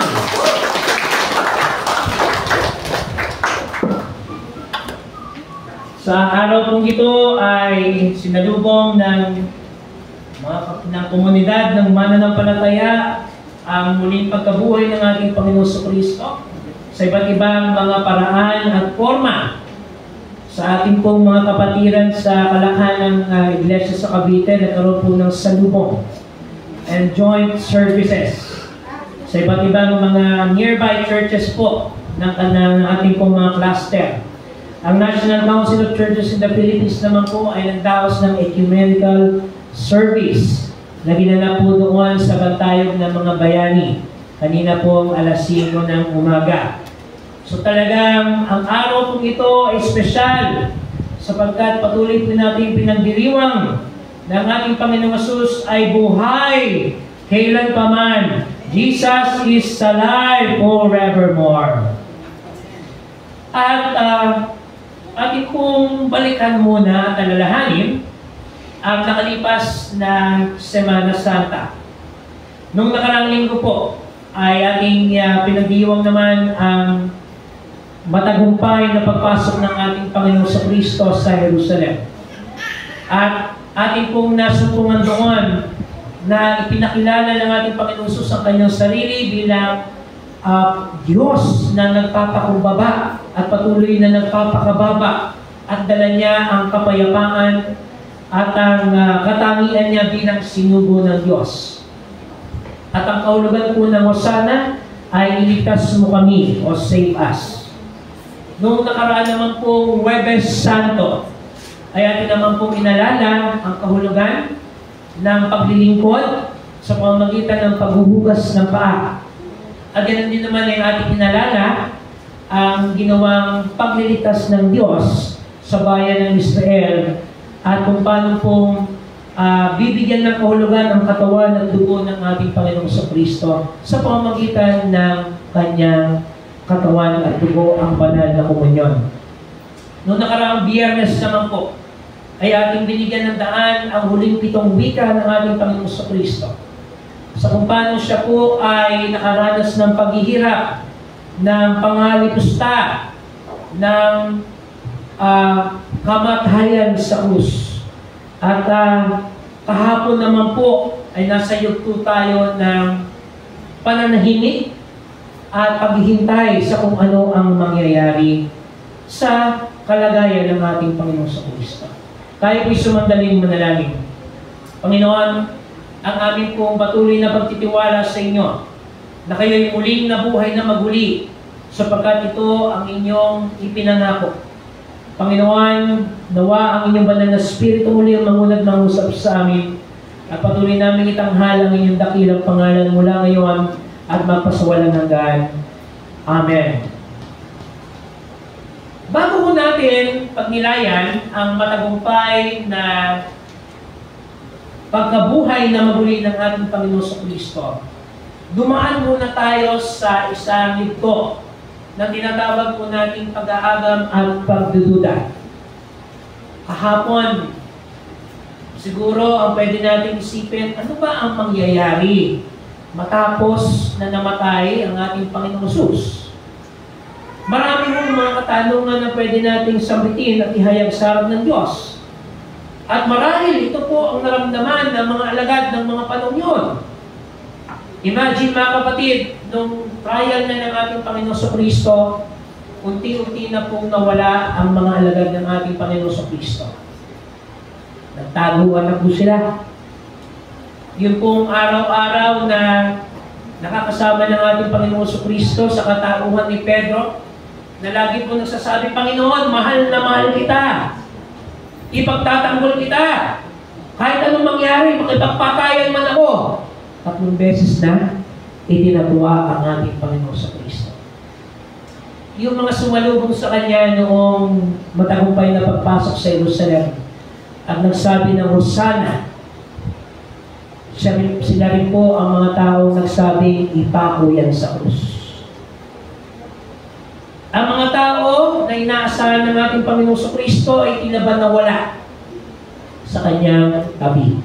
Sa araw pong ito ay sinalubong ng komunidad ng mananampalataya ang muling pagkabuhay ng ating Panginoon sa Kristo sa iba't ibang mga paraan at forma. Sa ating pong mga kapatiran sa kalakhanang iglesia sa Cavite, nagkaroon po ng salubong and joint services sa iba't ibang mga nearby churches po ng ating pong mga cluster. Ang National Council of Churches in the Philippines naman po ay nagdaos ng ecumenical service na ginanap po doon sa Bantayog ng mga bayani. Kanina po alas 5 ng umaga. So talagang ang araw pong ito ay espesyal sapagkat patuloy po natin pinagdiriwang ng ating Panginoong Hesus ay buhay kailanpaman. Jesus is alive forevermore. At ating kong balikan muna at alalahanin ang nakalipas na Semana Santa. Nung nakaraang linggo po ay ating pinagdiwang naman ang matagumpay na pagpasok ng ating Panginoon sa Kristo sa Jerusalem. At ating pong nasumpungan doon na ipinakilala ng ating Panginoon Hesus ang kanyang sarili bilang Diyos na nagpapakumbaba at patuloy na nagpapakababa at dala niya ang kapayapaan at ang katangian niya bilang sinugo ng Diyos. At ang kahulugan po ng Hosana ay iligtas mo kami o save us. Noong nakaraan naman po Huwebes Santo ay atin naman po inalala ang kahulugan ng paglilingkod sa pamamagitan ng paghuhugas ng paa. At ganun din naman ay ating inalala ang ginawang pagliligtas ng Diyos sa bayan ng Israel at kung paano pong bibigyan ng kahulugan ang katawan at dugo ng ating Panginoong sa Kristo sa pamamagitan ng kanyang katawan at dugo ang banal na komunyon. Noong nakaraang Biyernes naman po ay ating binigyan ng daan ang huling 7 wika ng ating Panginoong sa Kristo. Sa kung paano siya po ay nakaranas ng paghihirap, ng pangalipusta, ng kamatayan sa krus. At kahapon naman po ay nasa yugto tayo ng pananahimik at paghihintay sa kung ano ang mangyayari sa kalagayan ng ating Panginoon sa Kristo. Tayo po'y sumandaling manalangin. Panginoon, ang amin pong patuloy na pagtitiwala sa inyo na kayo'y muling nabuhay na maguli sapagkat ito ang inyong ipinangako. Panginoon, nawa ang inyong banal na Espiritu muli ang mangunad mangusap sa amin at patuloy namin itanghal ang inyong dakilang pangalan mula ngayon at magpasawalang hanggan. Amen. Bago po natin pagnilayan ang matagumpay na pagkabuhay na maguli ng ating Panginoon sa Kristo, dumaan muna tayo sa isang yugto na tinatawag po nating pag-aagam at pagdududa. Kahapon, siguro ang pwede natin isipin, ano ba ang mangyayari matapos na namatay ang ating Panginoong Hesus? Marami mong mga katanungan na pwede nating sabitin at ihayag sa harap ng Diyos. At marahil ito po ang naramdaman ng mga alagad ng mga panahon yun. Imagine mga kapatid, nung trial na ng ating Panginoon sa Kristo, unti-unti na pong nawala ang mga alagad ng ating Panginoon sa Kristo. Nagtaguan na po sila. Yung pong araw-araw na nakakasama ng ating Panginoon sa Kristo sa katauhan ni Pedro, na lagi po nagsasabi, Panginoon, mahal na mahal kita. Ipagtatanggol kita. Kahit anong mangyari, makipagpatayan man ako. 3 beses na itinatuwa ang ating Panginoon sa Kristo. Yung mga sumalubong sa Kanya noong matagumpay na pagpasok sa Jerusalem at nagsabi ng Hosana, sila rin po ang mga taong nagsabing ipako yan sa krus. Ang mga tao na inaasahan ng ating Panginoon sa Kristo ay tinaban na wala sa Kanyang tabi.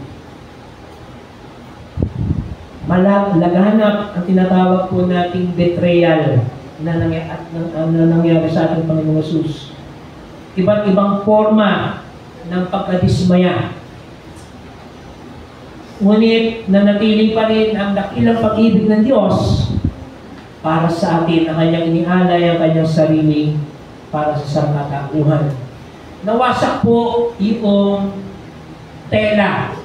laganap ang tinatawag po nating betrayal na nangyari sa ating Panginoong Hesus. Iba't ibang forma ng pagkadismaya. Ngunit nanatili pa rin ang dakilang pag-ibig ng Diyos para sa atin, ang kanyang inialay ang kanyang sarili para sa sangkatauhan. Nawasak po yung tela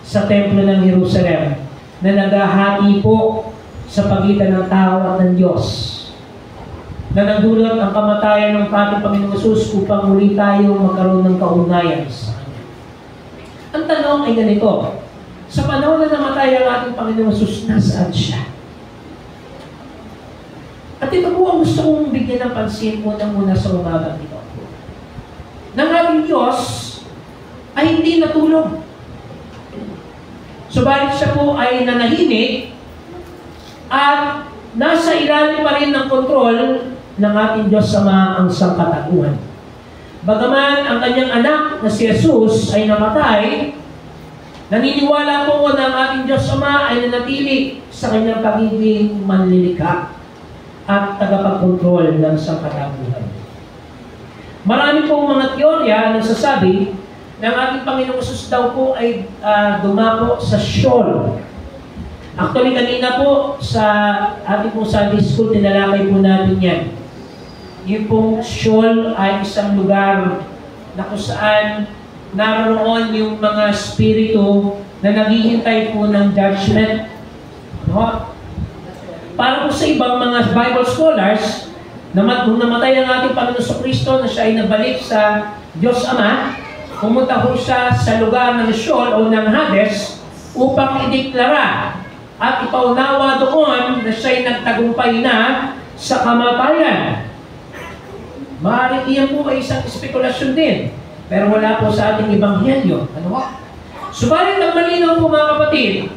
sa templo ng Jerusalem na naghahati po sa pagitan ng tao at ng Diyos, na nagdulot ang kamatayan ng ating Panginoong Hesus upang muli tayo magkaroon ng kaugnayan sa Kanya. Ang tanong ay ganito, sa panahon na namatay ang ating Panginoong Hesus, nasaan siya? At ito po ang gusto kong bigyan ng pansin muna sa umagang ito. Nang ating Diyos ay hindi natulog. Subalit siya po ay nanahimik at nasa ilalim pa rin ng kontrol ng ating Diyos Ama ang sangkatauhan. Bagaman ang kanyang anak na si Jesus ay namatay, naniniwala po na ang ating Diyos Ama ay nanatili sa kanyang pagiging manlilikha at tagapagkontrol ng sangkatauhan. Marami pong mga teorya na nagsasabi na ang ating Panginoong Hesus daw po ay dumako sa Sheol. Actually, kanina po sa ating pong Sunday School, tinalakay po natin yan. Yung pong Sheol ay isang lugar na kung saan naroon yung mga spirito na naghihintay po ng judgment. No? Para po sa ibang mga Bible scholars, nung namatay ang ating Panginoon Kristo na siya ay nabalik sa Diyos Ama, pumunta po siya sa lugar ng Sheol o ng Hades upang ideklara at ipaunawa doon na siya ay nagtagumpay na sa kamatayan. Maaaring iyan po ay isang spekulasyon din, pero wala po sa ating ebanghelyo. Ano ba? Subalit ang malinaw po mga kapatid,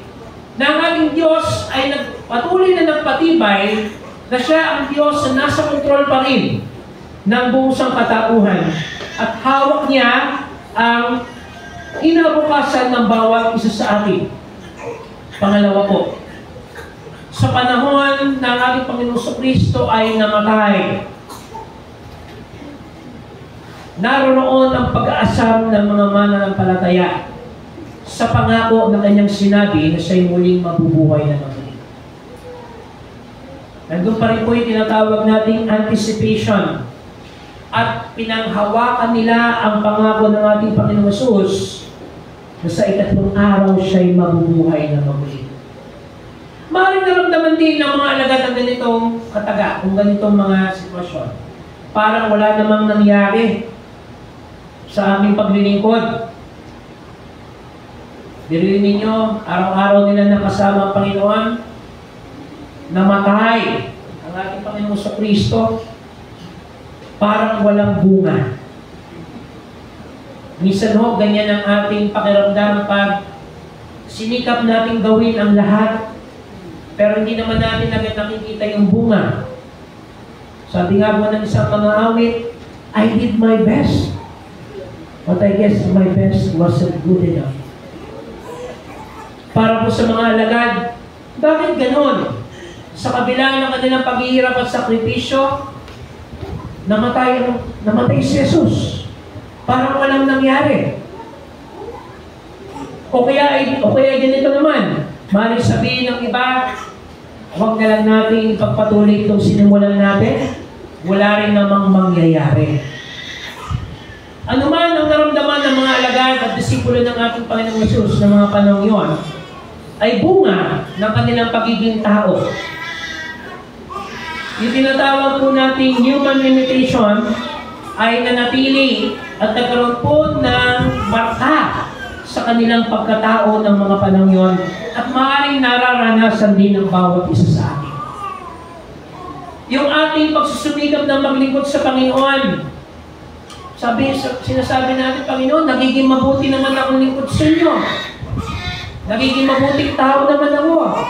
na ang ating Diyos ay patuloy na nagpatibay na siya ang Diyos na nasa kontrol pa rin ng buong sangkatauhan at hawak niya ang kinabukasan ng bawat isa sa atin. Pangalawa po, sa panahon ng ating Panginoong Kristo ay namatay, naroon ang pag-aasam ng mga mananampalataya sa pangako ng kanyang sinabi na siya'y muling mabubuhay na muli. Nandun pa rin po yung tinatawag nating anticipation at pinanghawakan nila ang pangako ng ating Panginoong Hesus na sa ikatlong araw siya'y mabubuhay na muli. Maaaring naramdaman din ng mga alagad ng ganitong kataga, kung ganitong mga sitwasyon. Parang wala namang nangyari sa aming paglilingkod. Diriin ninyo, araw-araw nila nakasama ang Panginoon, namatay ang ating Panginoon sa Kristo, parang walang bunga. Minsan ho, ganyan ang ating pakiramdam pag sinikap natin gawin ang lahat, pero hindi naman natin agad nakikita yung bunga. Sabi nga po ng isang mga awit, I did my best, but I guess my best wasn't good enough. Para po sa mga alagad, bakit ganon? Sa kabila ng kanilang paghihirap at sakripisyo, namatay si Jesus. Parang walang nangyari. O kaya ganito naman, maaaring sabihin ng iba, huwag na lang natin ipagpatuloy itong sinimulan natin, wala rin namang mangyayari. Ano man ang naramdaman ng mga alagad at disipulo ng ating Panginoong Hesus ng mga panahon yon, ay bunga ng kanilang pagiging tao. Yung tinatawag po natin human limitation ay nanatili at nagkaroon po ng marka sa kanilang pagkatao ng mga panahon yon at maaaring nararanasan din ng bawat isa sa atin. Yung ating pagsusumikap na maglingkod sa Panginoon, sinasabi natin, Panginoon, nagiging mabuti naman akong lingkod sa inyo. Nagiging mabuting tao naman ako.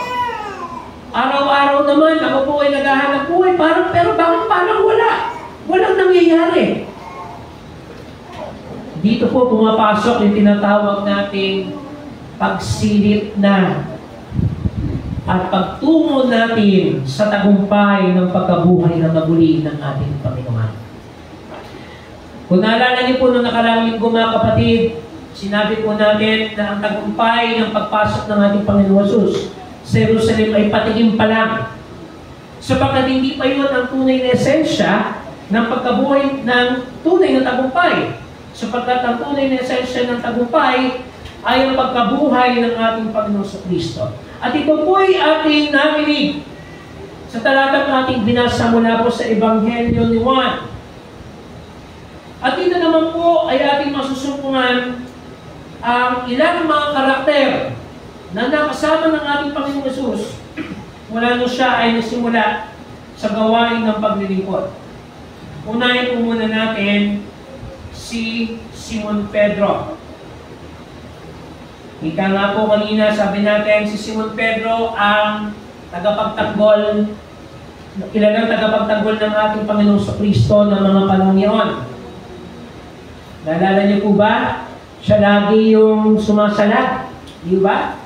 Araw-araw naman, ako po ay naghahanap buhay. Pero bakit parang wala? Walang nangyayari. Dito po pumapasok yung tinatawag nating pagsilip na. at pagtungo natin sa tagumpay ng pagkabuhay na maguli ng ating Panginoon. Kung naalala niyo po noong nakaraang linggo mga kapatid, sinabi po natin na ang tagumpay ng pagpasok ng ating Panginoon Jesus sa Jerusalem ay patingin pa lang. Sapagkat hindi pa yun ang tunay na esensya ng pagkabuhay ng tunay na tagumpay. Sapagkat ang tunay na esensya ng tagumpay ay ang pagkabuhay ng ating Panginoon sa Kristo. At ito po ay ating narinig sa talatang ating binasa mula po sa Ebanghelyo ni Juan. At dito naman po ay ating masusupungan ang ilang mga karakter na nakasama ng ating Panginoong Jesus mula nung siya ay nasimula sa gawain ng paglilingkod. Unahin po muna natin si Simon Pedro. Ika nga po kanina, sabi natin, si Simon Pedro ang tagapagtanggol, kilalang tagapagtanggol ng ating Panginoon sa Kristo ng mga panahon iyon. Naalala niyo po ba? Siya lagi yung sumasalat. Di ba?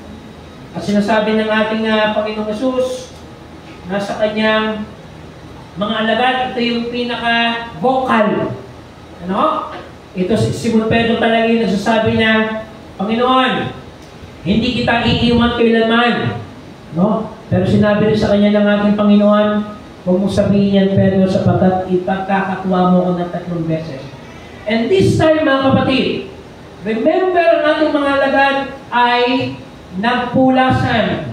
At sinasabi ng ating Panginoong Jesus, nasa kanyang mga alagad, ito yung pinaka-vocal. Ano? Ito si Simon Pedro talaga yung nagsasabi niya, Panginoon, hindi kita iiwan kailanman. No? Pero sinabi rin sa kanya ng ating Panginoon, huwag mong sabihin yan, Pedro, sapagkat ipagkakatuwa mo ko ng 3 beses. And this time, mga kapatid, remember ang ating mga alagad ay nagpulasan,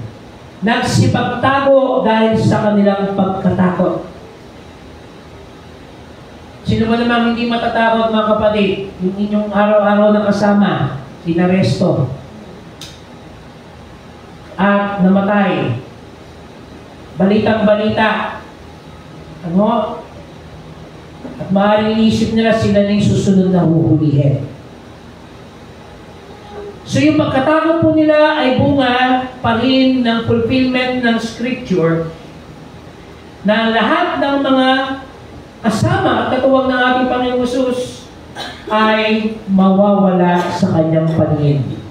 nagsipagtago dahil sa kanilang pagkatakot. Sino ba namang hindi matatakot, mga kapatid? Yung inyong araw-araw na kasama, inaresto at namatay. Balitang-balita. Ano? At maaaring iisip nila sila na yung susunod na huhulihin. So yung pagkatakot po nila ay bunga pa rin ng fulfillment ng Scripture na lahat ng mga kasama at katuwang ng ating Panginoong Jesus ay mawawala sa kanyang paningin.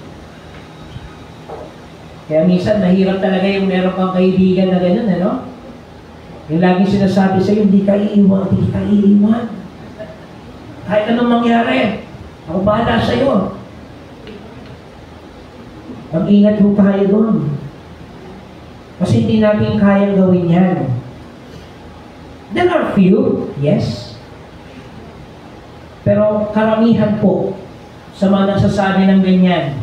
Kaya minsan mahirap talaga yung meron kang kaibigan na gano'n, ano? Yung laging sinasabi sa'yo, hindi ka iiwan, hindi ka iiwan. Kahit anong mangyari, ako bahala sa'yo. Mag-ingat po tayo doon. Kasi hindi natin kayang gawin yan. There are few, yes. Pero karamihan po sa mga nagsasabi ng ganyan,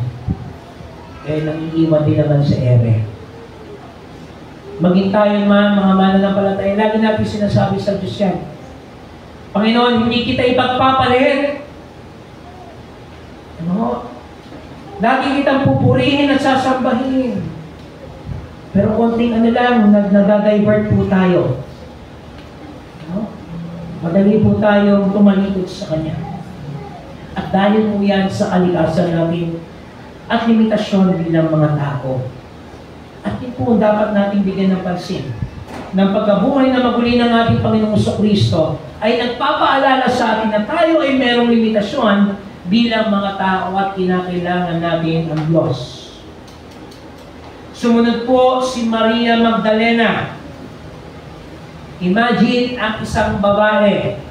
eh nangiiwan din naman sa ere. Maging tayo man, mga mananampalataya, lagi natin sinasabi sa Diyos yan. Panginoon, hindi kita ipagpapalit. Ano? Lagi kitang pupurihin at sasambahin. Pero konting ano lang, nag-divert po tayo. No? Madali po tayong tumalikod sa Kanya. At dahil po yan sa kalikasan natin at limitasyon bilang mga tao. At yun po dapat natin bigyan ng pansin. Ng pagkabuhay na maguli ng ating Panginoong Kristo ay nagpapaalala sa atin na tayo ay merong limitasyon bilang mga tao at kinakailangan natin ang Diyos. Sumunod po si Maria Magdalena. Imagine ang isang babae.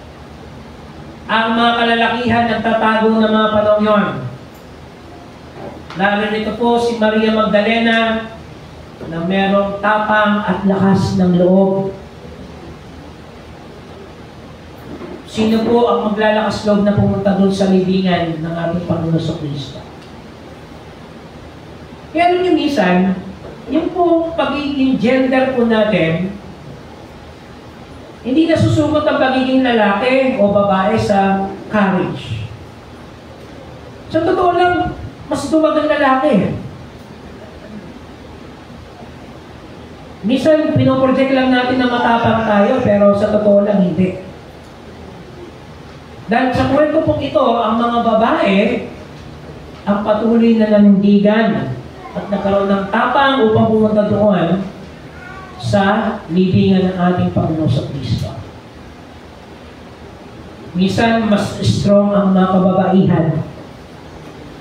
Ang mga kalalakihan nagtatago ng mga panahon yon. Narito po si Maria Magdalena na merong tapang at lakas ng loob. Sino po ang maglalakas loob na pumunta doon sa libingan ng ating Panginoon sa Kristo? Kaya rin yung minsan, yung po pagiging gender po natin, hindi nasusugot ang pagiging lalaki o babae sa courage. Sa totoo lang, mas dumagang lalaki. Minsan, pinoproject lang natin na matapang tayo, pero sa totoo lang, hindi. Dahil sa kwento pong ito, ang mga babae, ang patuloy na nanindigan at nagkaroon ng tapang upang pumunta doon sa libingan ng ating Panginoon sa Kristo. Minsan, mas strong ang mga kababaihan.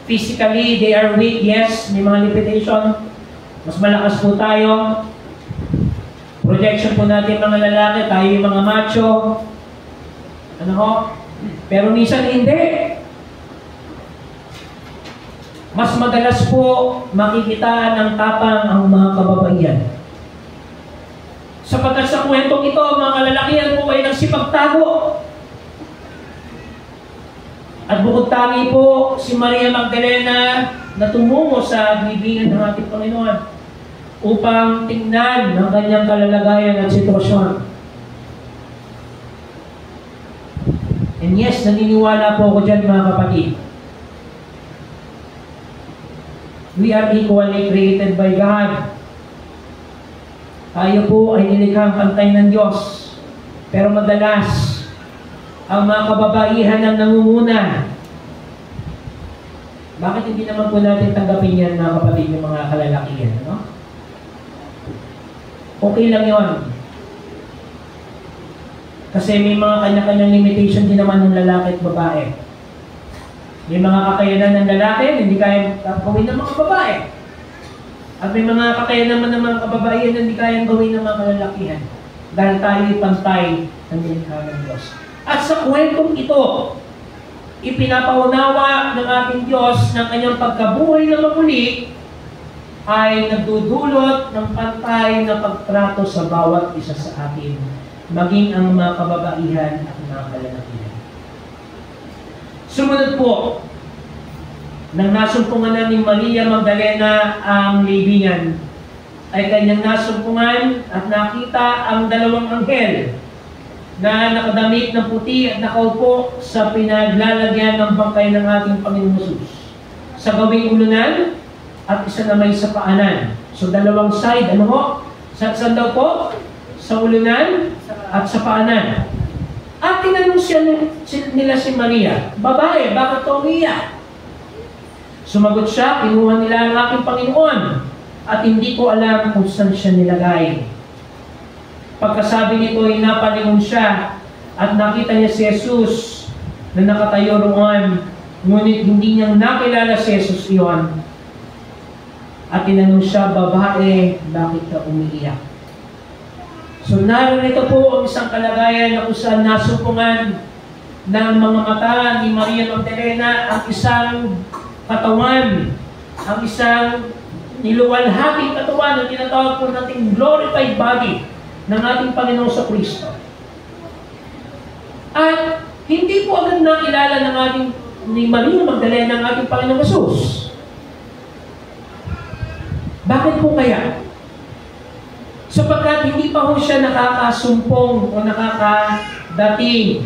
Physically, they are weak, yes, may mga limitation. Mas malakas po tayo. Projection po natin mga lalaki, tayo yung mga macho. Ano ho? Pero minsan hindi. Mas madalas po makikita ng tapang ang mga kababaihan. Sapagkat sa kwentong ito, mga kalalakihan po ay nagsipagtago. At bukod tangi po, si Maria Magdalena na tumungo sa libingan ng ating Panginoon upang tingnan ang kanyang kalalagayan at sitwasyon. And yes, naniniwala po ako dyan mga kapatid. We are equally created by God. Tayo po ay nilikhang pantay ng Diyos. Pero madalas, ang mga kababaihan ang nangunguna. Bakit hindi naman po natin tanggapin yan mga kapatid ng mga kalalakihan? No? Okay lang yon. Kasi may mga kanya-kanyang limitation din naman ng lalaki at babae. May mga kakayanan ng lalaki, hindi kaya gawin ng mga babae. At may mga kakayanan naman ng mga kababaihan na hindi kaya gawin ng mga kalalakihan. Dahil tayo pantay ng nilikha ng Diyos. At sa kwentong ito, ipinapaunawa ng ating Diyos ng kanyang pagkabuhay na maguli ay nagdudulot ng pantay na pagtrato sa bawat isa sa atin, maging ang mga kababaihan at mga kalalakihan. Sumunod po, nang nasumpungan na ni Maria Magdalena ang libingan, ay kanyang nasumpungan at nakita ang dalawang anghel na nakadamit ng puti at nakaupo sa pinaglalagyan ng bangkay ng ating Panginoong Hesus. Sa gawing ulunan at isa na may sa paanan. So dalawang side, ano ho? Saan daw po? Sa ulunan at sa paanan. At tinanong nila si Maria, babae, bakit ito umiyak? Sumagot siya, kinuha nila ang aking Panginoon at hindi ko alam kung saan siya nilagay. Pagkasabi nito ay napalingon siya at nakita niya si Jesus na nakatayo roon, ngunit hindi niya nakilala si Jesus iyon. At tinanong siya, babae, bakit ka umiiyak? So narito po ang isang kalagayan na kung saan nasumpungan ng mga mata ni Maria Magdalena ang isang katawan, ang isang niluwalhating katawan na tinatawag po nating glorified body ng ating Panginoon sa Kristo. At hindi po agad nakilala ng ating ni Maria Magdalena ang ating Panginoong Hesus. Bakit po kaya? Sapagkat hindi pa ho siya nakakasumpong o nakakadating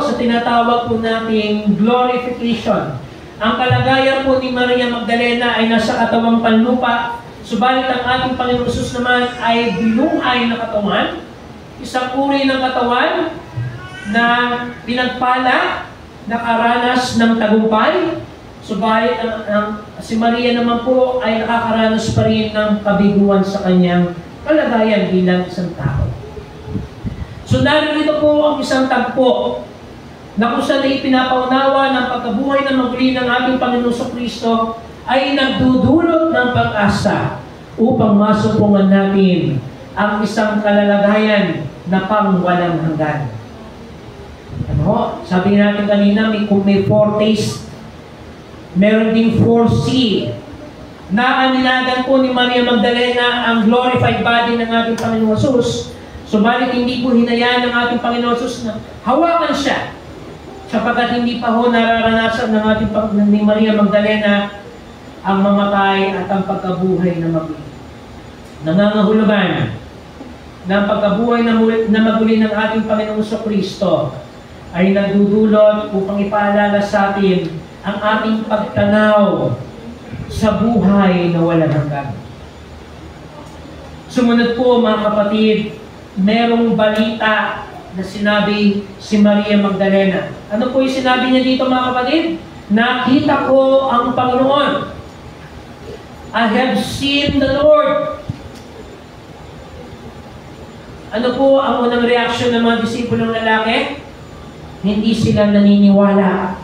sa tinatawag po nating glorification. Ang kalagayan po ni Maria Magdalena ay nasa katawang panlupa. Subalit ang ating Panginoong Hesus naman ay binuhay na katawan, isang uri ng katawan na pinagpala, nakaranas ng tagumpay. Subalit si Maria naman po ay nakakaranas pa rin ng kabiguan sa kanyang kalagayan bilang isang tao. So narito po ang isang tagpo na kung saan ay pinapaunawa ng pagkabuhay na maguli ng ating Panginoon sa Kristo ay nagdudulot ng pag-asa upang masumpungan natin ang isang kalalagayan na pang-walang hanggan. Ano? Sabi natin kanina, kung may foretaste, meron ding 4C. Naaninagan po ni Maria Magdalena ang glorified body ng ating Panginoon Hesus. Subalit hindi po hinayaan ng ating Panginoon Hesus na hawakan siya, sapagkat hindi pa ho nararanasan ng ating ni Maria Magdalena ang mamatay at ang pagkabuhay na maguli. Nangangahulugan ng pagkabuhay na maguli ng ating Panginoon sa Kristo ay nagdudulot upang ipaalala sa atin ang ating pagtanaw sa buhay na walang hanggan. Sumunod po mga kapatid, merong balita na sinabi si Maria Magdalena. Ano po yung sinabi niya dito mga kapatid? Nakita ko ang Panginoon. I have seen the Lord. Ano po ang unang reaksyon ng mga disipulong lalaki? Hindi sila naniniwala.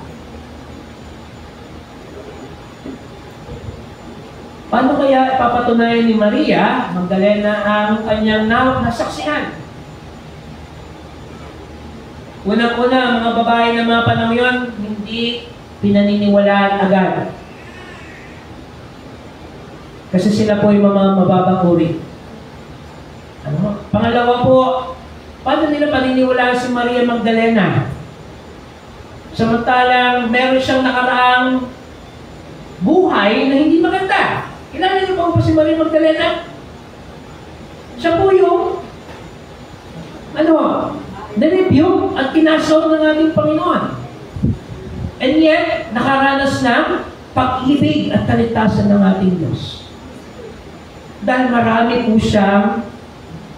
Paano kaya kaya ipapatunayan ni Maria Magdalena ang kanyang nasaksihan. Unang-una, mga babae na mga panahon yun, hindi pinaniniwalaan agad. Kasi sila po yung mga mababang uri. Pangalawa po, paano nila paniniwalaan si Maria Magdalena? Samantalang meron siyang nakaraang buhay na hindi maganda. Kilala niyo pa si Maria Magdalena? Siya po yung na-rebuke at kinasor ng ating Panginoon. And yet, nakaranas ng pag-ibig at kaligtasan ng ating Diyos. Dahil marami po siyang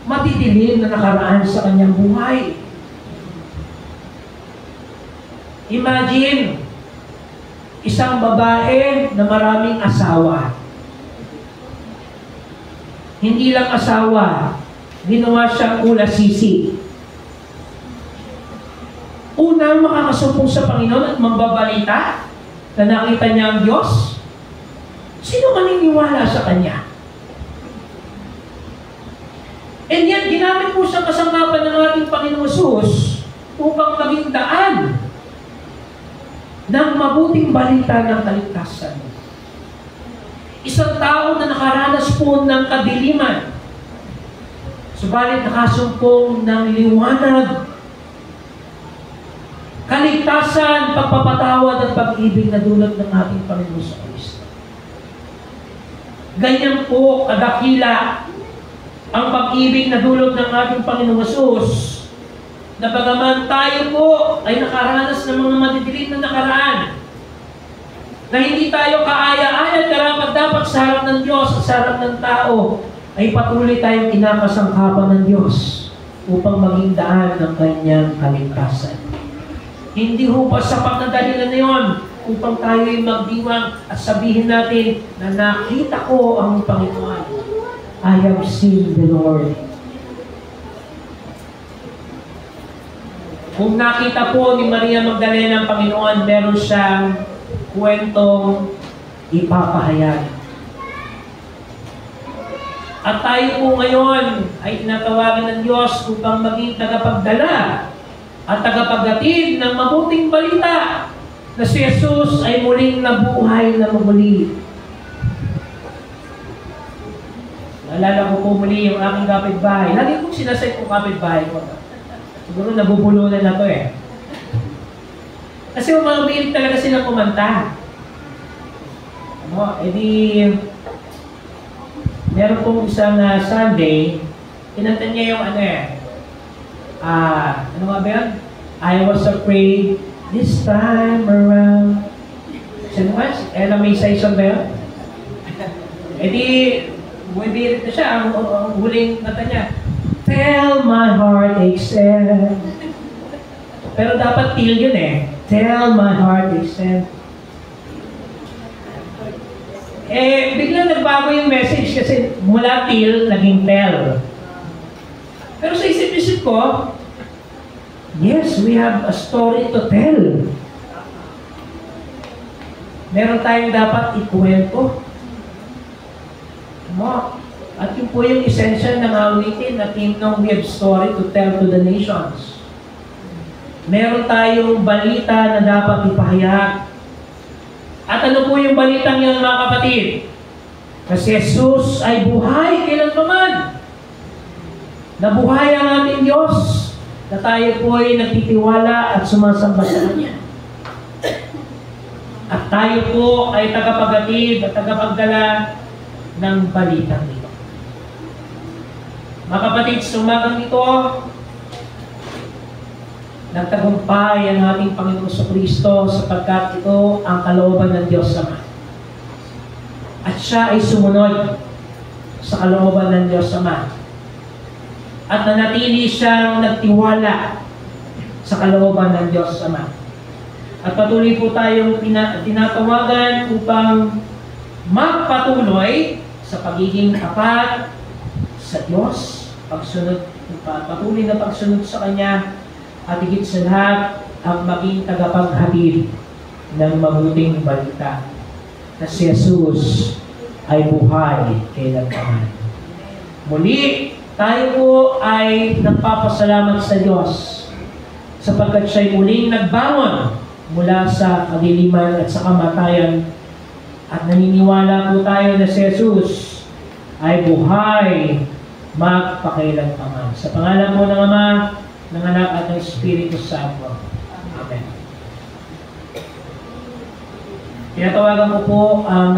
matidilim na nakaraan sa kanyang buhay. Imagine, isang babae na maraming asawa. Hindi lang asawa, ginawa siyang ulasisi. Unang makakasumpong sa Panginoon at mambabalita na nakita niya ang Diyos, sino maniniwala sa Kanya? And yan, ginamit po siyang kasangkapan ng ating Panginoon Jesus upang maging daan ng mabuting balita ng kaligtasan. Isang tao na nakaranas po ng kadiliman, subalit nakasumpong ng liwanag, kaligtasan, pagpapatawad at pag-ibig na dulot ng ating Panginoon sa Kristo. Ganyan po kadakila ang pag-ibig na dulot ng ating Panginoon Jesus, na bagaman tayo po ay nakaranas ng mga madidilim na nakaraan, na hindi tayo kaaya-aya karapat-dapat sa harap ng Diyos at sa harap ng tao, ay patuloy tayong kinakasangkapan ng Diyos upang maging daan ng kanyang kaligtasan. Hindi ho pa sapat na dahilan na yun upang tayo ay magdiwang at sabihin natin na nakita ko ang Panginoon. I have seen the Lord. Kung nakita po ni Maria Magdalena ang Panginoon, meron siyang kwentong ipapahayag. At tayo po ngayon ay tinatawagan ng Diyos upang maging tagapagdala at tagapaghatid ng mabuting balita na si Jesus ay muling nabuhay na muli. Naalala ko po muli yung aking kapitbahay. Lagi kong sinasay kong kapitbahay ko. Siguro nabubulunan na to eh. Kasi umabilig talaga sila kumanta. Meron pong isang Sunday, kinanta niya yung ano nga ba yun? I was afraid this time around. Sino ba? Ella May Saison ba yun? Bumibirit na siya. Ang huling kanta niya, tell my heart excel. Pero dapat till yun eh. Tell my heart excel. Biglang nagbago yung message kasi mula till, naging tell. Pero sa isip-isip ko, yes, we have a story to tell. Meron tayong dapat ikwento. At yun po yung essential ng awitin na hymnong we have story to tell to the nations. Meron tayong balita na dapat ipahayag. At ano po yung balitang yun, mga kapatid? Kasi Jesus ay buhay kailanman. Nabuhay ang ating Diyos na tayo po ay nagtitiwala at sumasamba sa Kanya. At tayo po ay tagapaghatid at tagapagdala ng balitang ito. Mga kapatid, sa umagang ito, nagtagumpay ang ating Panginoon Kristo sapagkat ito ang kalooban ng Diyos Ama. At siya ay sumunod sa kalooban ng Diyos Ama. At nanatili siyang nagtiwala sa kalooban ng Diyos Ama. At patuloy po tayong tinatawagan upang magpatuloy sa pagiging tapat sa Diyos, patuloy na pagsunod sa Kanya, at higit sa lahat, ang maging tagapaghatid ng mabuting balita na si Jesus ay buhay kailanman. Muli, tayo po ay nagpapasalamat sa Diyos sapagkat siya'y muling nagbangon mula sa kadiliman at sa kamatayan at naniniwala po tayo na si Jesus ay buhay magpakailanman. Sa pangalan po ng Ama, ng Anak at ng Espiritu Santo. Amen. Tinatawagan ko po ang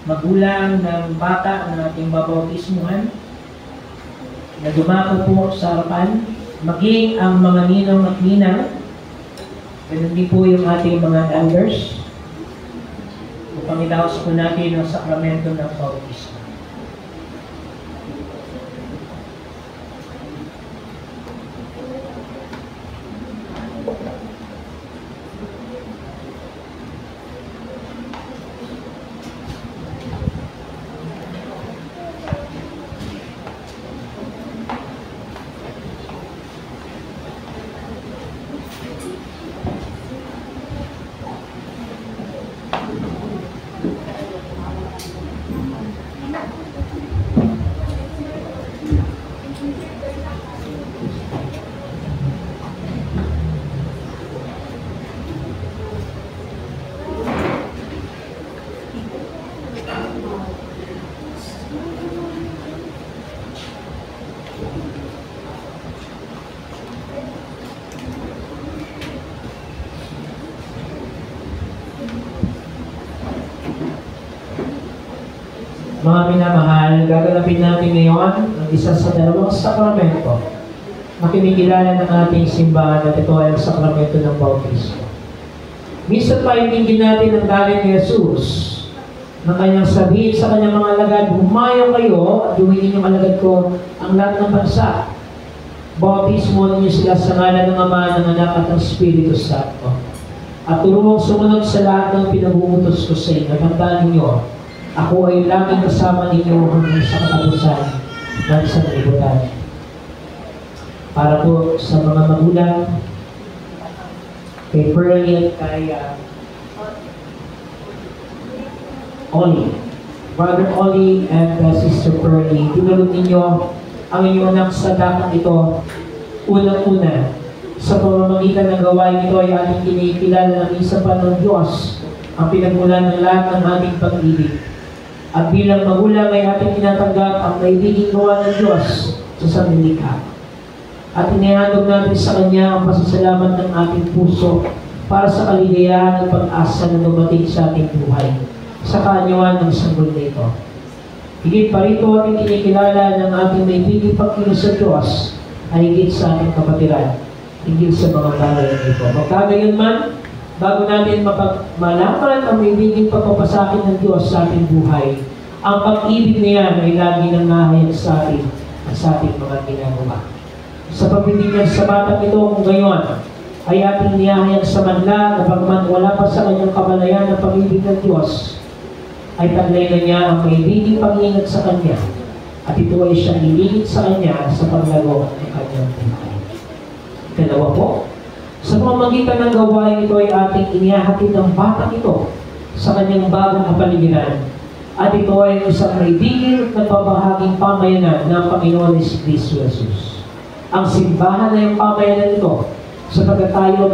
magulang ng bata ng ating babautismuhan na dumako po sa harapan, maging ang mga ninong at ninang, ganun din po yung ating mga elders, upang idaos po natin ang sakramento ng bautismo. Mga minamahal, gaganapin natin ngayon ang isa sa dalawang sakramento na kinikilala ng ating simbahan at ito ay ang sakramento ng bautismo. Minsan paintindin natin ang galing ni Jesus na kanyang sabihin sa kanyang mga alagad, humayo kayo at gawin ninyong alagad ko ang lahat ng bansa. Bautismo ninyo sila sa ngalan ng Ama, ng Anak at ng Espiritu Santo. At turuang sumunod sa lahat ng pinag-uutos ko sa inyo. Tandaan ninyo, ako ay laging kasama ninyo hanggang sa katapusan ng sanlibutan. Para po sa mga magulang, kay Pearlie at kay Ollie, Brother Ollie and Sister Pearlie, tinulog ninyo ang inyong anak sa dakang ito. Unang-una, sa pamamagitan ng gawain ito ay ating kinikilala ng isa pa ng Diyos ang pinagmulan ng lahat ng ating pag-ibig. At bilang magulang ay ating tinatanggap ang maibiging gawa ng Diyos sa sanlilikha. At inihandog natin sa Kanya ang pasasalamat ng ating puso para sa kaligayahan at pag-asa na dumating sa ating buhay sa kaanyuan ng sanggol na ito. Higit pa rito ating kinikilala ng ating maibiging pagkilos sa Diyos ay higit sa ating kapatiran, higit sa mga bagay nito. Magkagayon man, bago natin malaman ang maibiging pagpapasakit ng Diyos sa ating buhay, ang pag-ibig niya ay lagi nang nahayag sa atin at sa ating mga ginagawa. Sa pagbibigyan sa batang ito kung gayon, ay ating niyahayag sa manla na pagman wala pa sa kanyang kamalayan ng pag-ibig ng Diyos, ay taglay na niya ang maibiging pag-ingat sa kanya at ito ay siya ilingit sa kanya sa paglago ng kanyang buhay. Dalawa po, sa pamamagitan ng gawain ito ay ating inihahatid ng batang ito sa kanyang bagong kapaligiran. At ito ay isang maibigin at nagpapahaging pamayanan ng Panginoon ni Kristo Jesus. Ang simbahan na yung pamayanan ito sapagkat tayo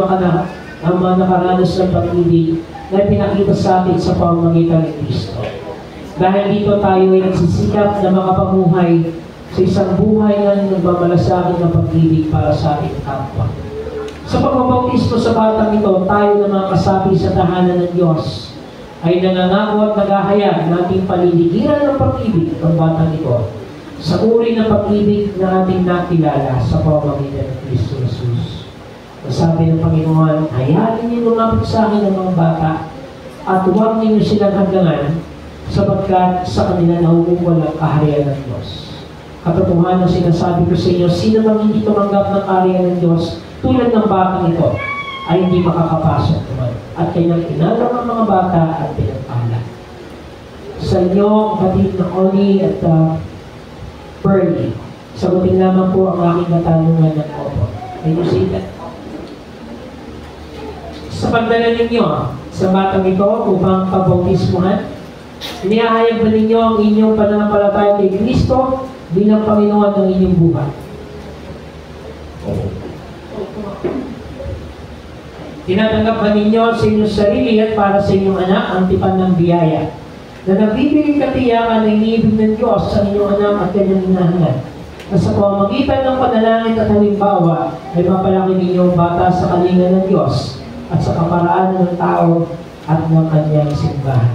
ang mga nakaranas ng pag-ibig na pinakita sa atin sa pamamagitan ni Kristo. Dahil dito tayo ay nagsisikap na makapamuhay sa isang buhay na nagmamalasakit ng pag-ibig para sa ating kapwa. Sa pagbabautismo sa batang ito, tayo na mga kasapi sa tahanan ng Diyos ay nangangako at naghahayag na ating paliligiran ng pag-ibig ng batang ito sa uri ng pag-ibig na ating nakilala sa pamamagitan ng Kristo Jesus. Sabi ng Panginoon, hayaan ninyo lumapit sa akin ng mga bata at huwag ninyo silang hadlangan sapagkat sa kanila nahuhukol ang kaharian ng Diyos. Katotohanan sinasabi ko sa inyo, sino mang hindi tumanggap ng kaharian ng Diyos tulad ng batang ito ay hindi makakapasok naman. At kanyang inalang ang mga bata at pinagpala. Sa inyo, kapatid na Ollie at Pearlie, sagutin lamang po ang aking katanungan ng opo. May you say that? Sa pagdala ninyo sa batang ito upang pagbautismuhan, Inihahayag ba ninyo ang inyong pananampalataya kay Kristo bilang Panginoon ng inyong buhay? Tinatanggap ba ninyo sa inyong sarili at para sa inyong anak ang tipan ng biyaya na nagbibigay katiyakan na iniibig ng Diyos sa inyong anak at kanyang inahangan, na sa pamamagitan ng panalangin at halimbawa ay mapalaki ninyo ang bata sa kalinga ng Diyos at sa kaparaan ng tao at ng kanyang simbahan?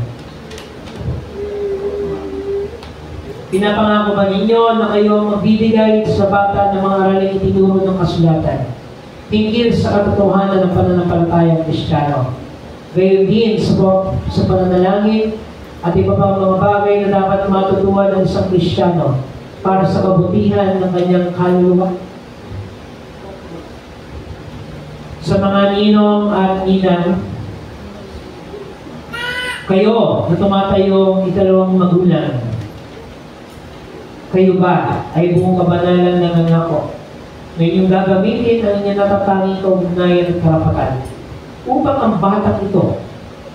Pinapangako ba ninyo na kayo magbibigay sa bata ng mga araling itinuro ng kasulatan tingkil sa katotohanan ng pananampalatayang Kristiyano? Gayon din sa pananalangin at iba pang mga bagay na dapat matutuwa ng isang Kristiyano para sa kabutihan ng kanyang kaluluwa. Sa mga ninong at ninang, kayo na tumatayong ikalawang magulang, kayo ba ay buong kabanalan ng nangako na inyong gagamitin ang inyong natatanging kaugnayan at karapatan upang ang batang ito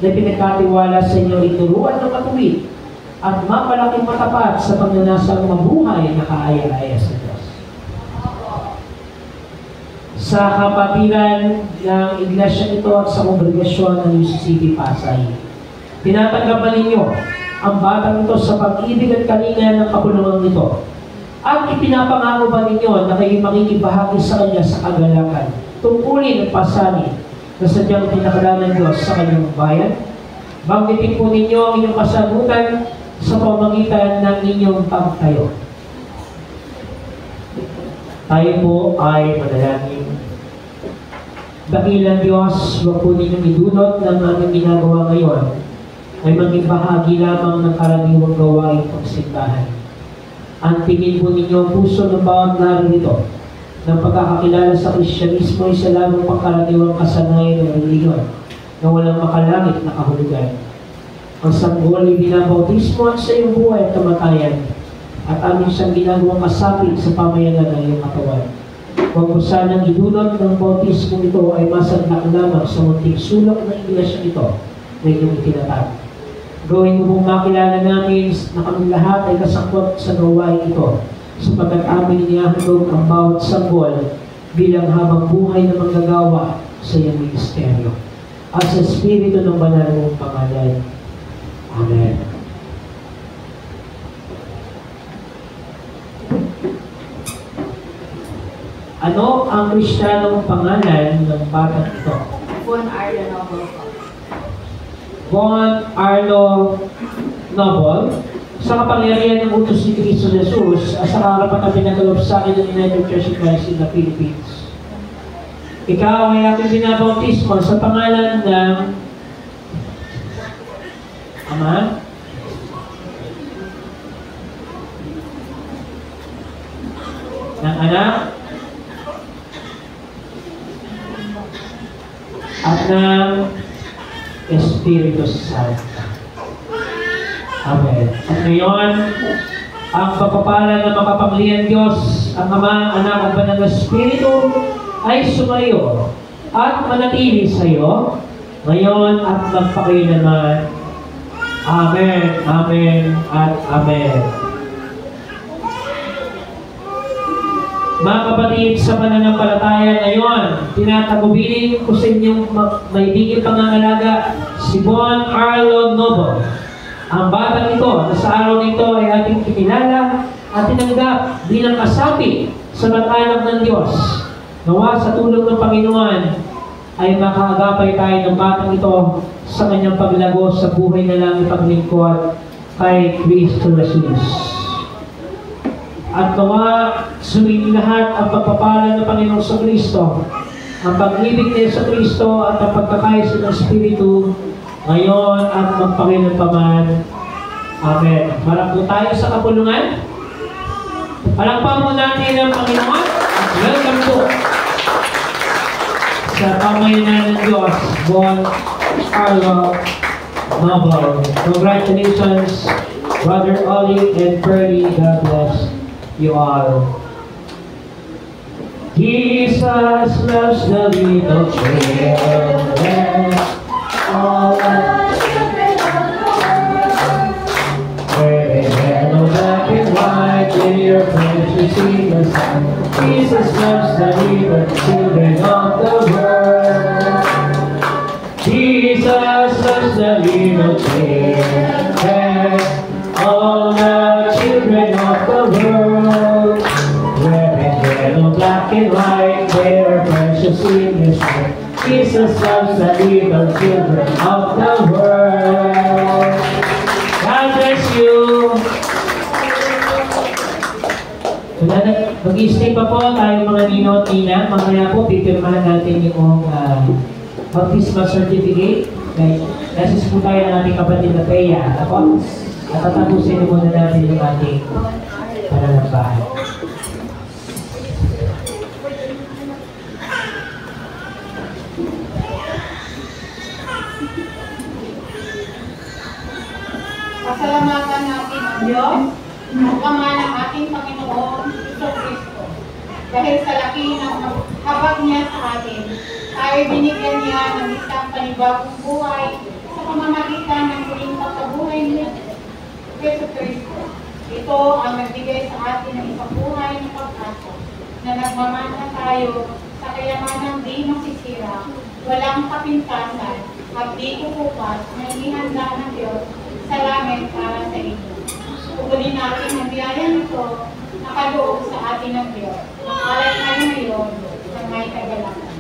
na pinagkatiwala sa inyo ituruan ng matuwid at mapalaking matapat sa pagnanasang mabuhay na kaaya-aya sa Diyos. Sa kapatiran ng iglesia ito at sa kongregasyon ng UCCB Pasay, tinatanggap ba ninyo ang batang ito sa pag-ibig at kalinga ng kapulungan nito? At ipinapangako ba ninyo na kayo makikibahagi sa kanya sa kagalakan, tungkulin at pasanin na sadyang pinakala ng Diyos sa kanyang bayan? Banggitin po ninyo ang inyong kasagutan sa pamamagitan ng inyong pagtayo. Tayo po ay manalangin. Dakilang Diyos, huwag po ninyong idunot ng aming ginagawa ngayon ay maging bahagi lamang ng karaniwang gawain pagsimbahan. Ang tingin po ninyo ang puso ng bawat narito ng pagkakakilala sa Kristyanismo ay sa lamang pangkaraniwang kasanayan ng reliyon na walang makalangit na kahulugan. Ang sanggol ay binabautismo at sa iyong buhay at kamatayan at aming siyang ginagawang kasapit sa pamayanan ng iyong katawan. Huwag po sanang idunot ng bautismo ito ay masadlak lamang sa munting sulok ng iglesia ito na inyong itinatag. Gawin mo pong makilala namin na kami lahat ay kasangkot sa gawain ito, sapagkat amin inihahandog ang bawat sanggol bilang habang buhay na manggagawa sa iyong ministeryo. At sa Espiritu ng banal mong pangalan. Amen. Ano ang Kristiyanong pangalan ng batang ito? Von Arlo Noble. Von Arlo Noble, sa kapangyarihan ng utos ni Cristo Jesus at sa karapat na pinagalob sa akin ng United Church of Christ in the Philippines. Ikaw ay aking binabautismo sa pangalan ng Ama, ng Anak, at ng Espiritu Santo. Amen. At ngayon, ang pagpapala ng makapangyarihan Diyos, ang Ama, Anak, at Banal na Espiritu ay sumayo at manatili sa iyo ngayon at magpakailanman. Amen, amen, at amen. Mga kapatid, sa pananampalataya ngayon, tinatagubilin ko sa inyong maibiging pangangalaga si Von Arlo Noble. Ang batang ito na sa araw nito ay ating kinilala at tinanggap bilang kasapi sa mag-anak ng Diyos. Nawa sa tulong ng Panginoon ay makaagapay tayo ng batang ito sa kanyang paglago sa buhay na lang ipaglingkod kay Kristo Jesus. At nawa sumili lahat ang pagpapala ng Panginoon sa Kristo, ang pag-ibig niya sa Kristo at ang pagkakayos ng Espiritu ngayon at magpakailanman. Amen. Marap po tayo sa kapulungan. Palakpakan po natin ang Panginoon at welcome po sa pamayanan ng Diyos, Von Arlo Noble. Congratulations, Brother Ollie and Pearly. God bless you all. Jesus loves the little children. All dear precious sweetness. Jesus loves the little children of the world. Jesus loves the little children, all the children of the world. Wearing yellow, black and white, their precious sweetness. Jesus loves the little children of the world. God bless you. So, mag-i-stay pa po tayo mga nino at nina. Mamaya po, pipirmahan natin yung baptismal certificate. Nasis po tayo ng ating kapatid na Thea. Ako? At tatapusin muna natin yung ating pananampahan. Pasalamatan natin ang Diyos, ang Ama ng ating Panginoon, Jesucristo. Dahil sa laki ng habag niya sa atin, tayo binigyan niya ng isang panibagong buhay sa pamamagitan ng muling pagkabuhay niya, Jesucristo. Ito ang nagbigay sa atin ng isang buhay ng pag-asa na nagmamana tayo sa kayamanang di masisira, walang kapintasan, at di kukupas na inihanda ng Diyos sa langit para sa inyo. Ugulin natin ang biyaya nito na kaloob sa atin ng Diyos. Alay tayo ngayon ng may kagalakan.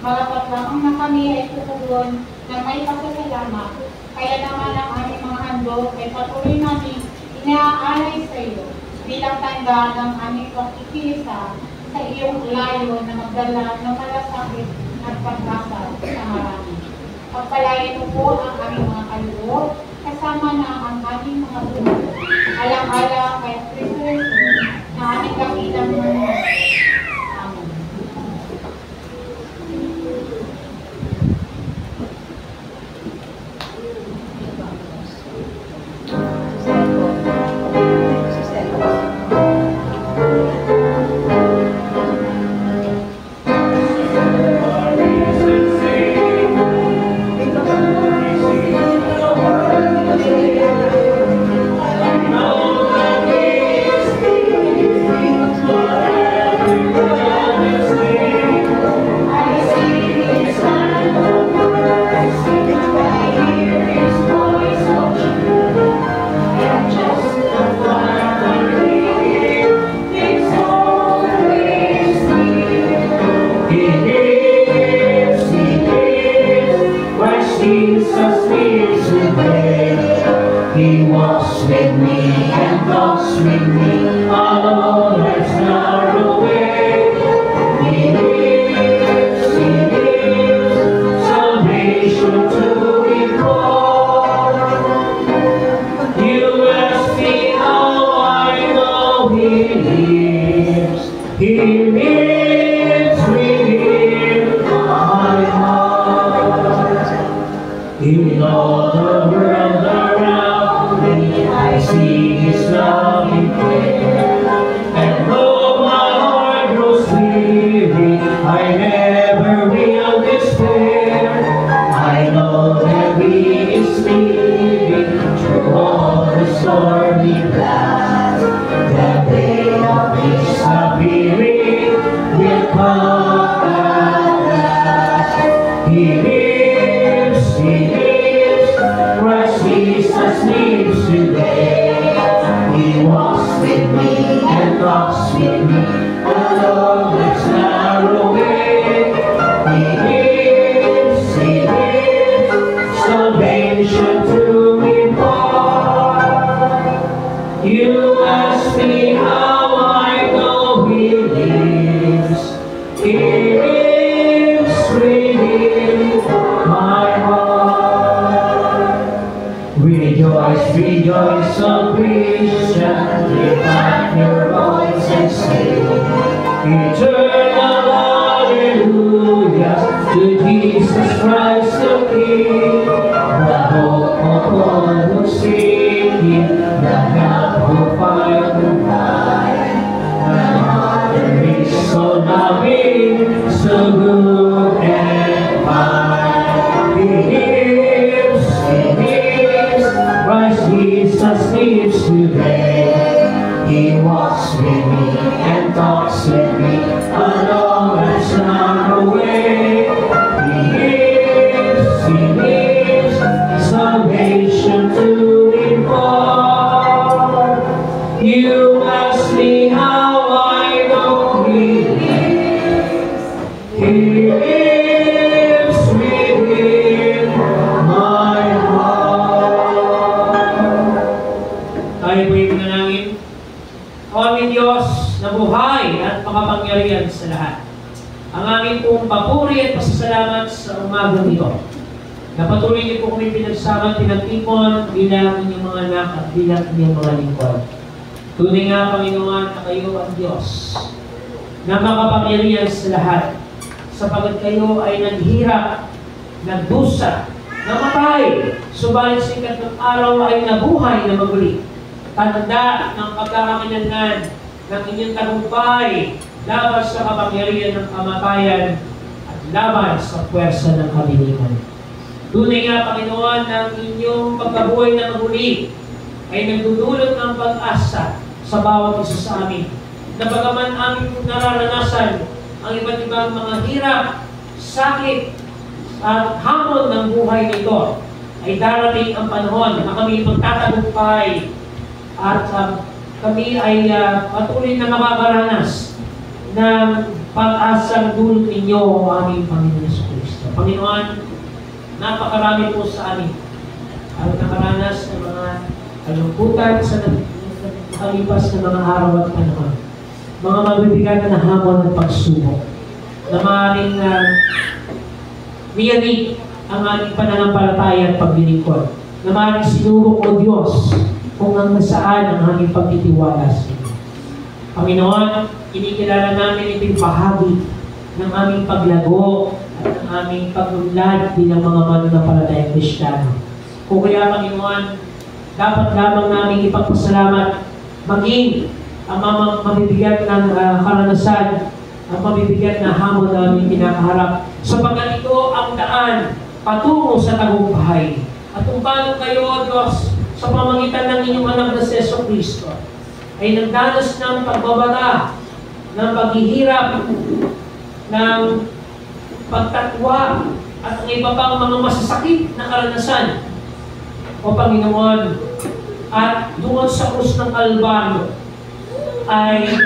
Marapat lamang na kami ay tutugon ng may pasasalamat. Kaya naman ang aming mga handog ay patuloy namin inaalay sa iyo bilang tanda ng aming pagkikisa sa iyong layo na magdala ng malasakit at pag-asa sa marami. Pagpalain mo po ang aming mga kaloob kasama na ang aming mga buhay. Alang-alang kay Kristo na aming kakilang mo. Amen. Jesus lives today. He walks with me and talks with me along life's narrow way. He lives, salvation to implore. You ask me how I know He lives. He lives within my heart. In all the world around me, I see His loving care. And though my heart grows weary, I never will despair. I know that He is leading through all the stormy clouds. The day of His appearing will come at last. He lives, Christ Jesus lives today. He walks with me and talks with me along life's narrow way. He lives, salvation to impart. You ask me how I know He lives. He lives within my heart. Rejoice, rejoice, O Christian, lift up your voice and sing eternal hallelujah to Jesus Christ the King, the hope of all who seek Him, the help who find Him high. The Father is so loving, so good and kind. He lives, Christ Jesus lives today. He walks with me and talks with me along life's narrow way. He lives, salvation to impart. You ask me how I know He lives. He lives within my heart. Tayo po'y manalangin. O aming Diyos na buhay at makapangyarihan sa lahat, ang aming pong papuri at pasasalamat sa umagang ito. Napatuloy niyo po kami pinagsama, pinagtipon bilang inyong mga anak at bilang inyong mga lingkod. Tunay nga, Panginoon, na kayo ang Diyos na makapangyarihan sa lahat, sapagat kayo ay naghirap, nagdusa, namatay, subalit sa ikatlong araw ay nabuhay na maguli. Tanda ng pagkakakilanlan ng inyong tagumpay laban sa kapangyarihan ng kamatayan at laban sa puwersa ng kadiliman. Tunay nga, Panginoon, ang inyong pagkabuhay na maguli ay nagdudulot ng pag-asa sa bawat isa sa amin. Na bagaman aming nararanasan ang iba't ibang mga hirap, sakit, at hamon ng buhay nito, ay darating ang panahon na kami magtatagumpay at kami ay patuloy na makakaranas ng pag-asang dulot ninyo, o aming Panginoon Jesucristo. Panginoon, napakarami po sa amin ang nakaranas ng mga kalungkutan sa nakalipas na mga araw at panahon. Mga mabibigat na hamon at pagsubok na maaaring niyanig ang aming pananampalataya at paglilingkod. Na maaaring sinurok o Diyos kung hanggang saan ang aming pagtitiwala sa inyo. Panginoon, kinikilala namin itong bahagi ng aming paglago at ng aming pagunlad bilang mga mananampalatayang Kristiyano. Kung kaya, Panginoon, dapat lamang namin ipagpasalamat maging ang mabibigat ng karanasan, ang mabibigat na hamon na aming kinakaharap. Sapagkat ito ang daan patungo sa tagumpay. At kung paano kayo, Diyos, sa pamagitan ng inyong anak na si Jesucristo, ay nagdanas ng pagbabata, ng paghihirap, ng pagtatwa, at ang iba pang mga masasakit na karanasan. O Panginoon, at doon sa krus ng Kalbaryo, ay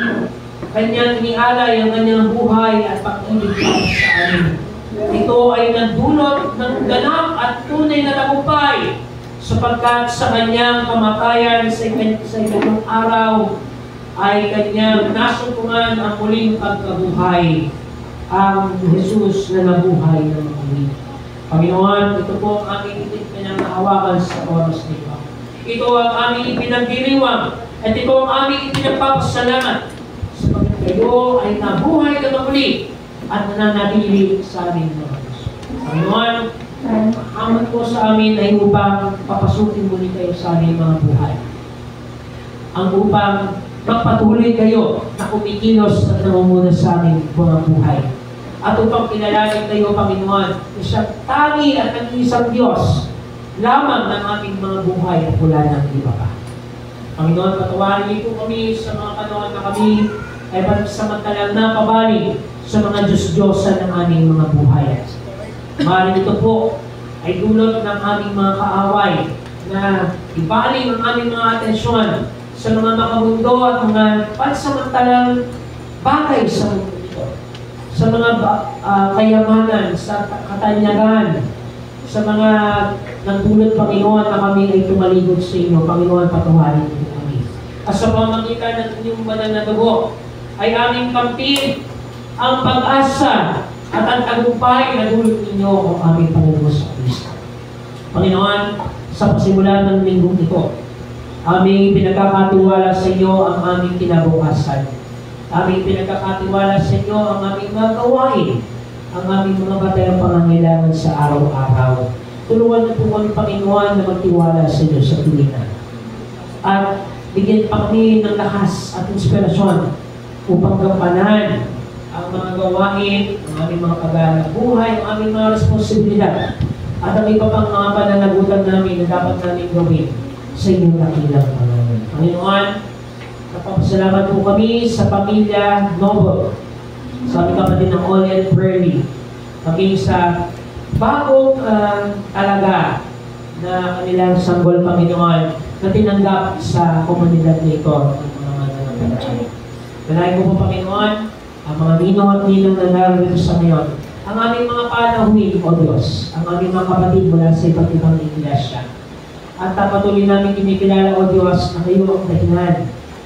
kanyang inialay ang kanyang buhay at pag-ibig para sa amin. ito ay nagdulot ng ganap at tunay na tagumpay sapagkat sa kanyang kamatayan sa ikatlong araw ay kanyang nasumpungan ang muling pagkabuhay, ang Jesus na nabuhay ng muli. Panginoon, ito po ang aming pinangahawakan sa oras nito. Ito ang aming ipinagdiriwang at ito ang aming ipinagpapasalamat sapagkat kayo ay nabuhay ng muli at nananatili sa amin mga Diyos. Panginoon, amat po sa amin ay upang papasukin muli kayo sa aming mga buhay. Ang upang magpatuloy kayo na kumikilos at namumuna sa aming mga buhay. At upang kilalanin kayo, Panginoon, isang tangi at nag-iisang Diyos lamang ng aming mga buhay at wala ng iba pa. Panginoon, patawarin niyo po kami sa mga panahon na kami ay pansamantalang napabalik sa mga Diyos-Diyosan ng aming mga buhay. Maaaring ito po ay dulot ng aming mga kaaway na ibaling ang aming mga atensyon sa mga makamundo at mga pansamantalang bagay sa mundo ito. Sa mga kayamanan, sa katanyagan, sa mga nagdulot, Panginoon, na kami ay tumaligod sa inyo. Panginoon, patawarin niyo kami. At sa pamamagitan ng inyong banal na dugo, ay aming kamtin ang pag-asa at ang tagumpay na dulot ninyo o aming Panginoon sa Kristo. Panginoon, sa pasimulan ng linggong ito, aming pinagkakatiwala sa iyo ang aming kinabukasan. Aming pinagkakatiwala sa iyo ang aming mga gawain, ang aming mga batayang pangangailangan sa araw-araw. Tulungan niyo po kami, Panginoon, na magtiwala sa iyo sa tuwina. At bigyan pa kami ng lakas at inspirasyon upang gampanan ang mga gawain, ang aming mga pag-aaral buhay, ang aming mga responsibilidad, at ang iba pang mga pananagutan namin na dapat namin gawin sa inyong dakilang Panginoon. Panginoon, napapasalamat po kami sa pamilya Noble, sa aming kapatid ng Olian Prairie, maging sa bagong talaga na kanilang sanggol, Panginoon, na tinanggap sa komunidad nito ng mga nananampalataya. Dalayan ko po, Panginoon, ang mga ninong at ninong na narito sa ngayon, ang aming mga panauhin, O Diyos, ang aming mga kapatid mula sa iba't ibang iglesia. At patuloy namin kinikilala, O Diyos, na kayo ang dahilan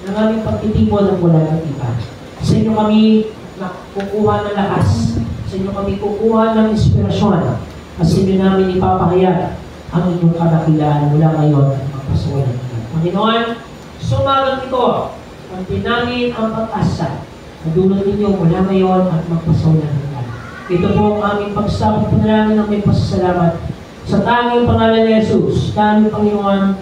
ng aming pagtitipon ng mula ng iba. Sa inyo kami kukuha ng lakas, sa inyo kami kukuha ng inspirasyon, at sa inyo namin ipapahayag ang inyong kadakilaan mula ngayon at magpasawalan. Panginoon, sumagang ito, ang namin ang pag-asa na dulot ninyo mula ngayon at magpasawalan. Ito po ang aming pagsapot panalangin ng may pasasalamat sa tanging pangalan ni Jesus, tanging Panginoon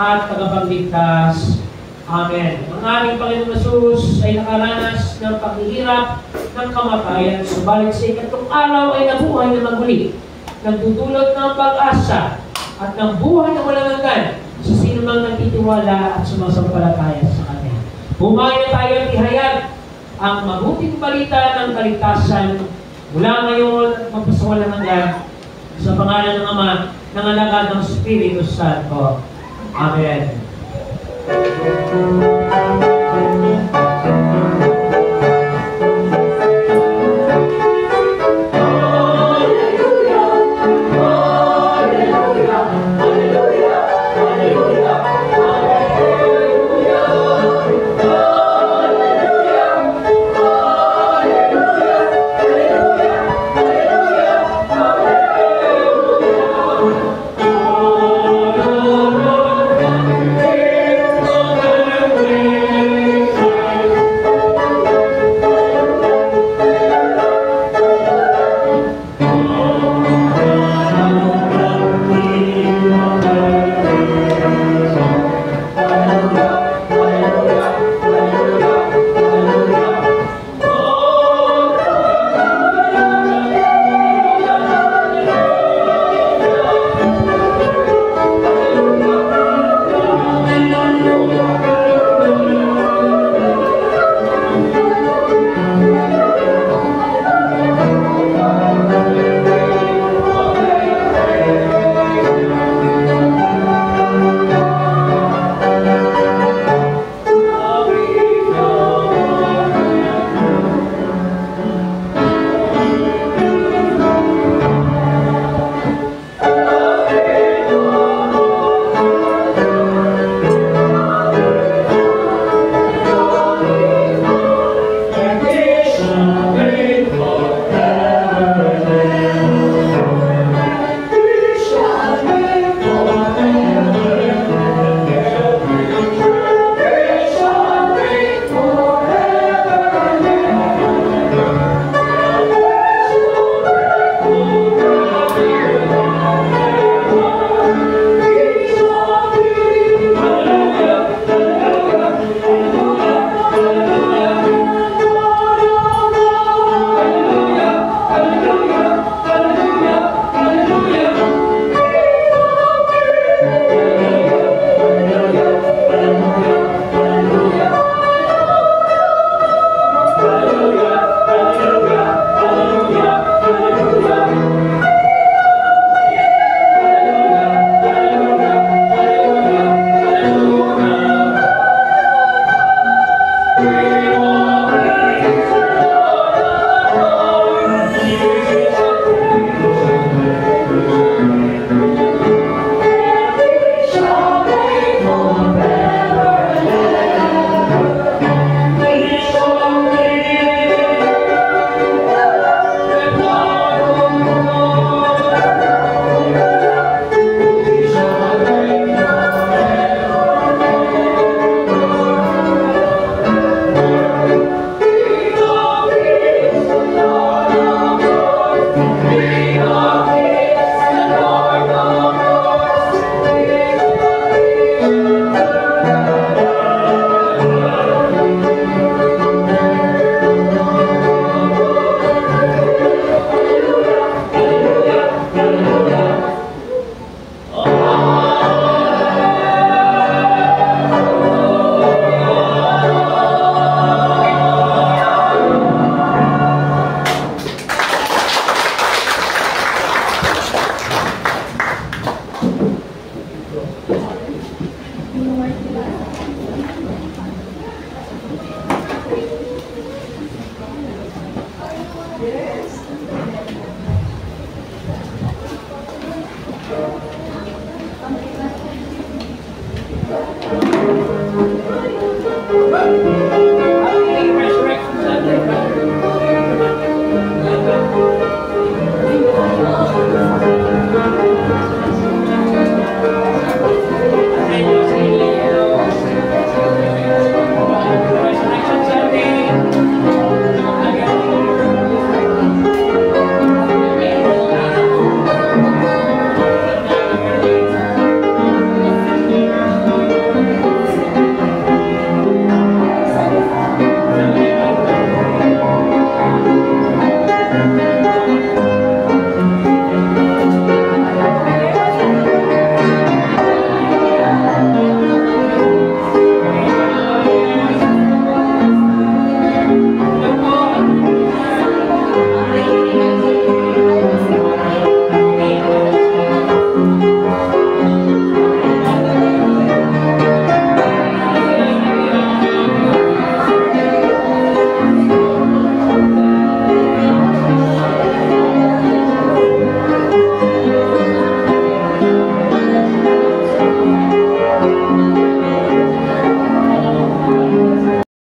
at tagapagligtas. Amen. Ang aming Panginoon Jesus ay nakaranas ng paghihirap ng kamatayan, subalit sa ikatlong araw ay nabuhay na maguli, nagdudulot ng pag-asa at ng buhay na walang hanggan sa sino mang nagtitiwala at sumasampalataya sa Kanya. Humayo tayo at ihayag ang mabuting balita ng kaligtasan mula ngayon at magpasawalang hanggan sa pangalan ng Ama, ng Anak at ng Espiritu Santo. Amen.